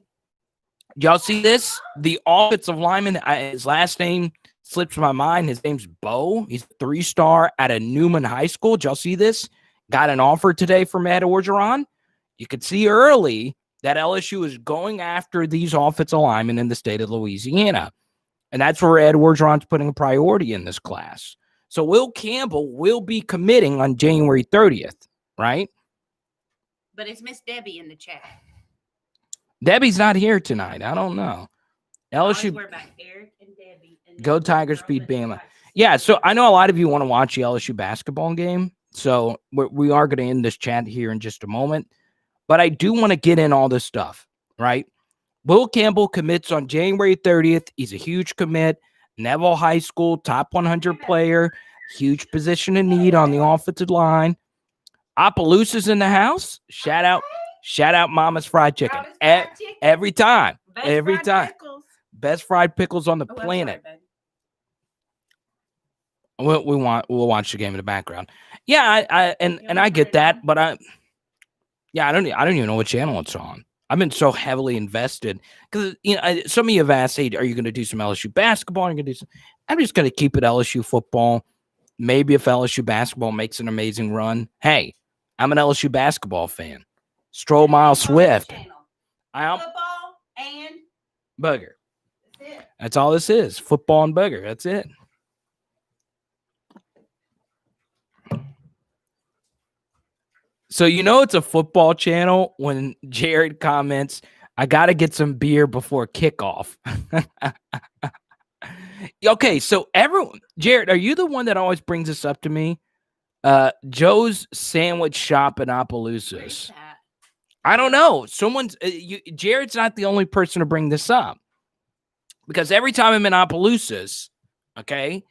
y'all see this? The offensive lineman, his last name slips my mind. His name's Bo. He's a 3-star out of Newman High School. Did y'all see this? Got an offer today from Ed Orgeron. You could see early that LSU is going after these offensive linemen in the state of Louisiana. And that's where Ed Orgeron's putting a priority in this class. So Will Campbell will be committing on January 30th, right? But it's Miss Debbie in the chat. Debbie's not here tonight. I don't know. LSU. About Eric and Debbie and go Tigers beat Bama. Yeah, so I know a lot of you want to watch the LSU basketball game. So we are going to end this chat here in just a moment. But I do want to get in all this stuff, right? Will Campbell commits on January 30th. He's a huge commit. Neville High School, top 100 player. Huge position of need on the offensive line. Opelousas in the house. Shout out Mama's Fried Chicken. Every time. Best fried pickles on the planet. We'll watch the game in the background. Yeah, I get that, but I don't even know what channel it's on. I've been so heavily invested because some of you have asked, "Hey, are you going to do some LSU basketball? Are you going to do some?" I'm just going to keep it LSU football. Maybe if LSU basketball makes an amazing run, hey, I'm an LSU basketball fan. Stroll Mile Swift. Football and booger. That's all this is. Football and booger. That's it. So it's a football channel when Jared comments, I got to get some beer before kickoff. Okay, so Jared, are you the one that always brings this up to me? Joe's Sandwich Shop in Opelousas. I don't know. Jared's not the only person to bring this up. Because every time I'm in Opelousas, okay,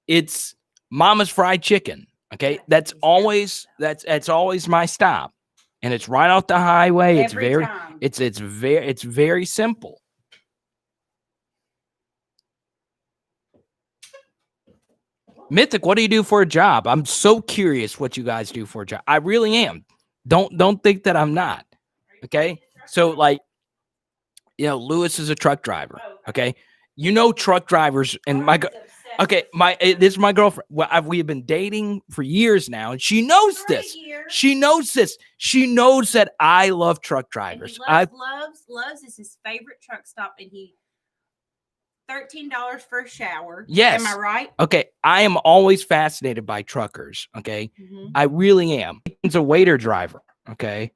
it's Mama's Fried Chicken. Okay, that's always my stop, and it's right off the highway. It's very simple. Mythic, what do you do for a job? I'm so curious what you guys do for a job. I really am. Don't think that I'm not. Okay, so Lewis is a truck driver. Okay, truck drivers and okay, this is my girlfriend. Well, we have been dating for years now, and she knows this. She knows this. She knows that I love truck drivers. Loves is his favorite truck stop, and he $13 for a shower. Yes. Am I right? Okay, I am always fascinated by truckers. Okay, I really am. He's a waiter driver. Okay,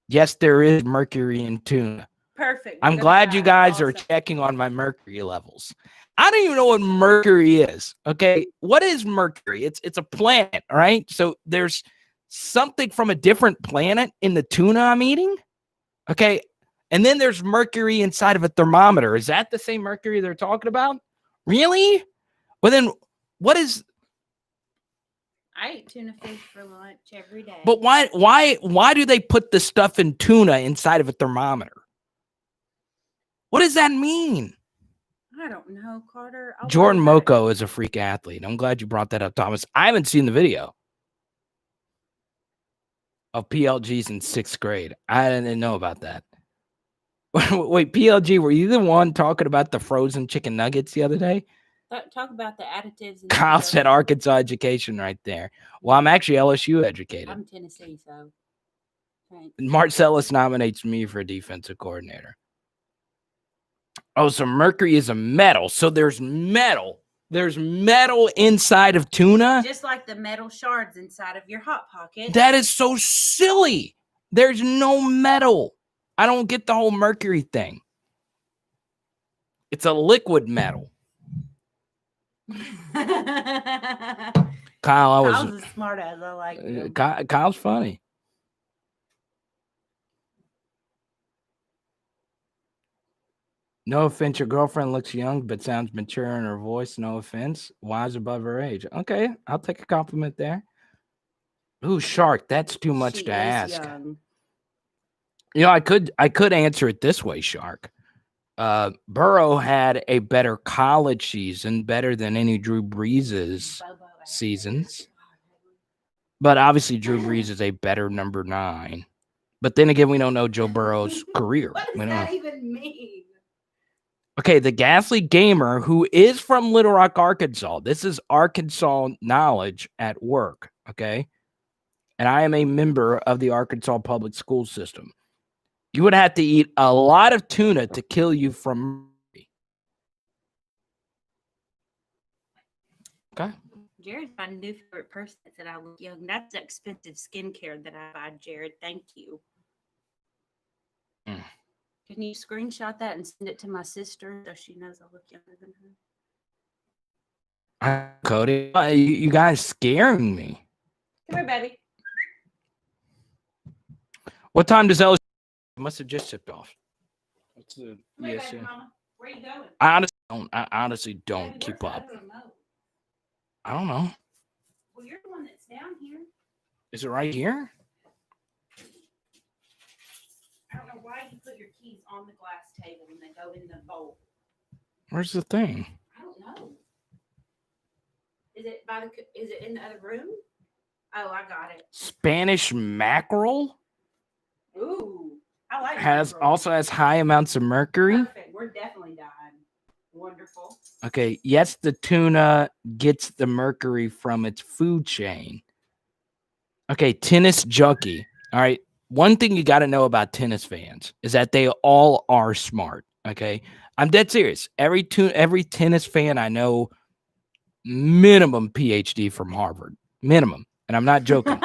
yes, there is mercury in tuna. Perfect. I'm glad you guys are checking on my mercury levels. I don't even know what mercury is. Okay. What is mercury? It's a planet, right? So there's something from a different planet in the tuna I'm eating. Okay. And then there's mercury inside of a thermometer. Is that the same mercury they're talking about? Really? Well, then what is? I eat tuna fish for lunch every day. But why do they put the stuff in tuna inside of a thermometer? What does that mean? I don't know, Carter. I'll Jordan worry about it. Moko is a freak athlete. I'm glad you brought that up, Thomas. I haven't seen the video of PLGs in 6th grade. I didn't know about that. Wait, PLG, were you the one talking about the frozen chicken nuggets the other day? Talk about the additives. And Kyle said Arkansas education right there. Well, I'm actually LSU educated. I'm Tennessee, so. Thanks. Marcellus nominates me for defensive coordinator. Oh, so mercury is a metal. So there's metal. There's metal inside of tuna. Just like the metal shards inside of your Hot Pocket. That is so silly. There's no metal. I don't get the whole mercury thing. It's a liquid metal. Kyle's a smart ass. I like him. Kyle's funny. No offense, your girlfriend looks young but sounds mature in her voice. No offense. Wise above her age. Okay, I'll take a compliment there. Ooh, Shark, that's too much She to is ask. young. You know, I could answer it this way, Shark. Burrow had a better college season, better than any Drew Brees' seasons. But obviously, Drew Brees is a better number 9. But then again, we don't know Joe Burrow's career. What does that even mean? Okay, the Ghastly Gamer, who is from Little Rock, Arkansas. This is Arkansas knowledge at work, okay? And I am a member of the Arkansas public school system. You would have to eat a lot of tuna to kill you from mercury. Okay. Jared's my new favorite person that said I look young. That's expensive skincare that I buy, Jared. Thank you. Can you screenshot that and send it to my sister so she knows I look younger than her? Cody, you guys scaring me. Come here, baby. What time does LSU? Must have just tipped off. What's the Baby, Mama. Where you going? I honestly don't Baby, keep where's up. the other remote? I don't know. Well, you're the one that's down here. Is it right here? I don't know why you put your keys on the glass table and they go in the bowl. Where's the thing? I don't know. Is it in the other room? Oh, I got it. Spanish mackerel Ooh, I like also has high amounts of mercury. Perfect. We're definitely dying. Wonderful. Okay, yes, the tuna gets the mercury from its food chain. Okay, tennis junkie. All right, one thing you got to know about tennis fans is that they all are smart. Okay, I'm dead serious. Every tennis fan I know, minimum PhD from Harvard, minimum, and I'm not joking.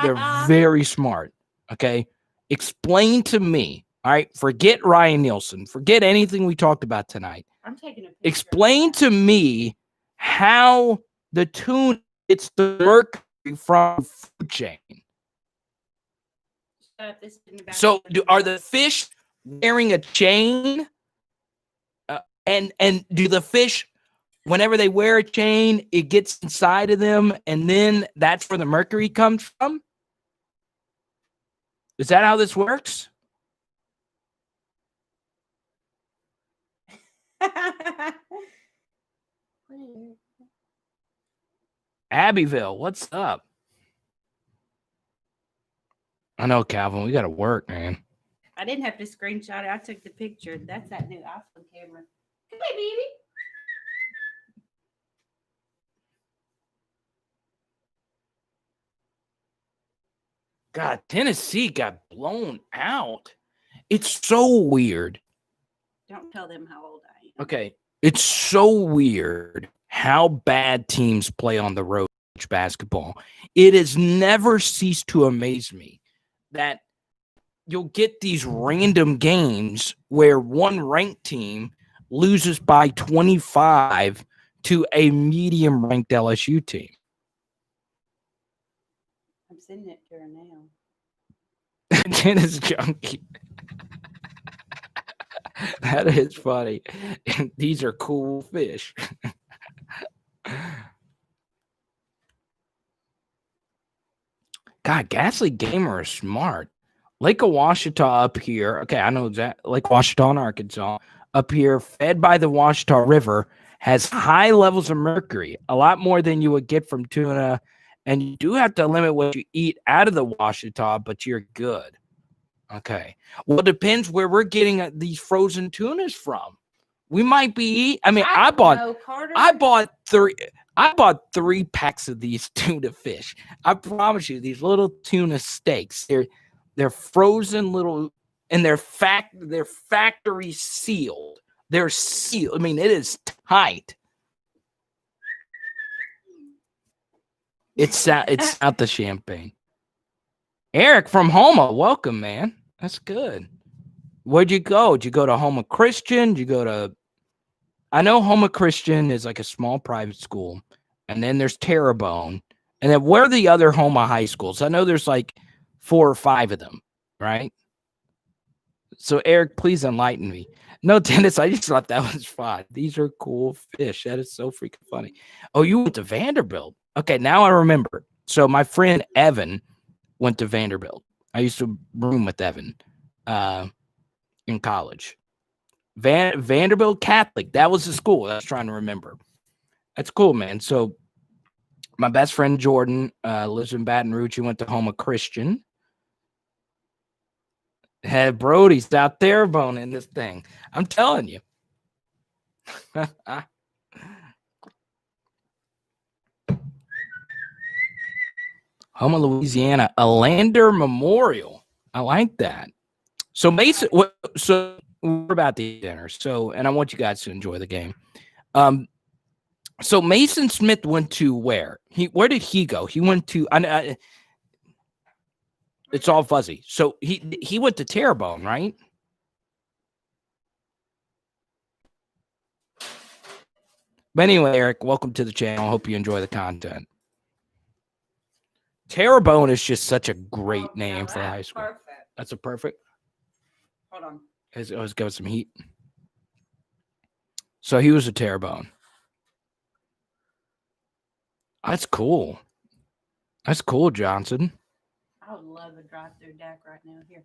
They're very smart. Okay, explain to me. All right, forget Ryan Nielsen. Forget anything we talked about tonight. I'm taking a picture. Explain to me how the tuna gets the mercury from food chain. So, are the fish wearing a chain? And do the fish, whenever they wear a chain, it gets inside of them, and then that's where the mercury comes from? Is that how this works? Abbeville, what's up? I know, Calvin. We got to work, man. I didn't have to screenshot it. I took the picture. That's that new iPhone camera. Come here, baby. God, Tennessee got blown out. It's so weird. Don't tell them how old I am. Okay. It's so weird how bad teams play on the road in basketball. It has never ceased to amaze me that you'll get these random games where one ranked team loses by 25 to a medium ranked LSU team. I'm sending it to her now. Tennis junkie. That is funny. These are cool fish. God, Ghastly Gamer is smart. Lake of Washita up here. Okay, I know exactly. Lake Washita in Arkansas. Up here, fed by the Washita River, has high levels of mercury, a lot more than you would get from tuna. And you do have to limit what you eat out of the Washita, but you're good. Okay. Well, it depends where we're getting these frozen tunas from. We might be. I mean, I bought 3 packs of these tuna fish. I promise you, these little tuna steaks. They're frozen little, and they're factory sealed. They're sealed. I mean, it is tight. It's out the champagne. Eric from Homa, welcome, man. That's good. Where'd you go? Did you go to Homa Christian? Did you go to? I know Homa Christian is like a small private school, and then there's Terrebonne, and then where are the other Homa high schools? I know there's like 4 or 5 of them, right? So Eric, please enlighten me. No, Dennis, I just thought that was fun. These are cool fish. That is so freaking funny. Oh, you went to Vanderbilt. Okay, now I remember. So my friend Evan went to Vanderbilt. I used to room with Evan in college. Vanderbilt Catholic. That was the school I was trying to remember. That's cool, man. So my best friend Jordan lives in Baton Rouge. He went to Homa Christian. Had Brody's out there boning this thing. I'm telling you. Homa, Louisiana, a Lander Memorial. I like that. So Mason, so we're about to dinner. So, and I want you guys to enjoy the game. So Mason Smith went to where? Where did he go? He went to. It's all fuzzy. So he went to Terrebonne, right? But anyway, Eric, welcome to the channel. I hope you enjoy the content. Terrebonne is just such a great name for a high school. Perfect. That's a perfect. Hold on. Let's give it some heat. So he was a Terrebonne. That's cool. That's cool, Johnson. I would love a drive-through deck right now. Here.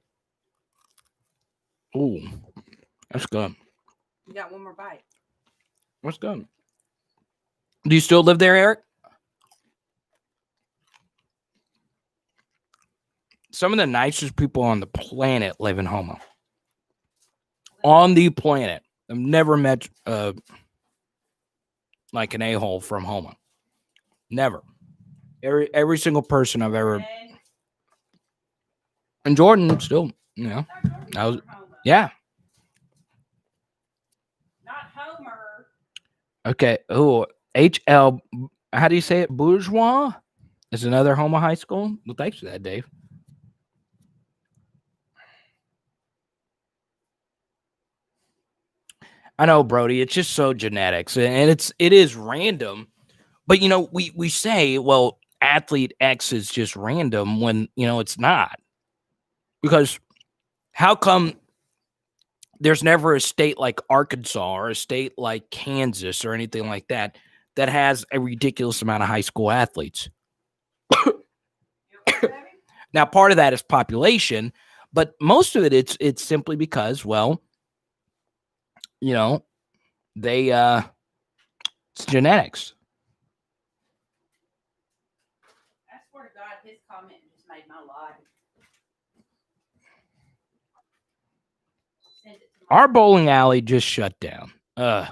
Ooh, that's good. You got one more bite. That's good. Do you still live there, Eric? Some of the nicest people on the planet live in Homa. On the planet. I've never met like an a-hole from Homa. Never. Every single person I've ever. And Jordan still, you know. Yeah. Not Homer. Okay. Oh, HL. How do you say it? Bourgeois is another Homa high school. Well, thanks for that, Dave. I know, Brody. It's just so genetics, and it is random. But you know, we say, well, athlete X is just random when it's not. Because how come there's never a state like Arkansas or a state like Kansas or anything like that has a ridiculous amount of high school athletes? Now, part of that is population, but most of it it's simply because, well, they it's genetics. I swear to God, his comment just made my life. Our bowling alley just shut down. It's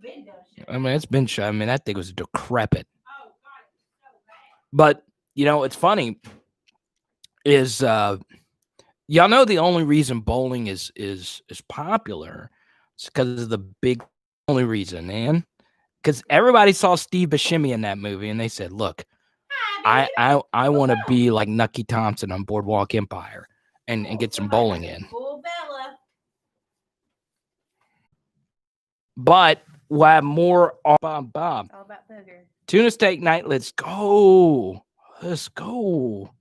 been done. I mean, it's been shut. I mean, that thing was decrepit. Oh God, it's so bad. But it's funny is y'all know the only reason bowling is popular is because of the big only reason, man. Because everybody saw Steve Buscemi in that movie, and they said, "Look, I want to be like Nucky Thompson on Boardwalk Empire and get some bowling in." Cool Bella. But we'll have more Bob. All about booger. Tuna steak night. Let's go. Let's go.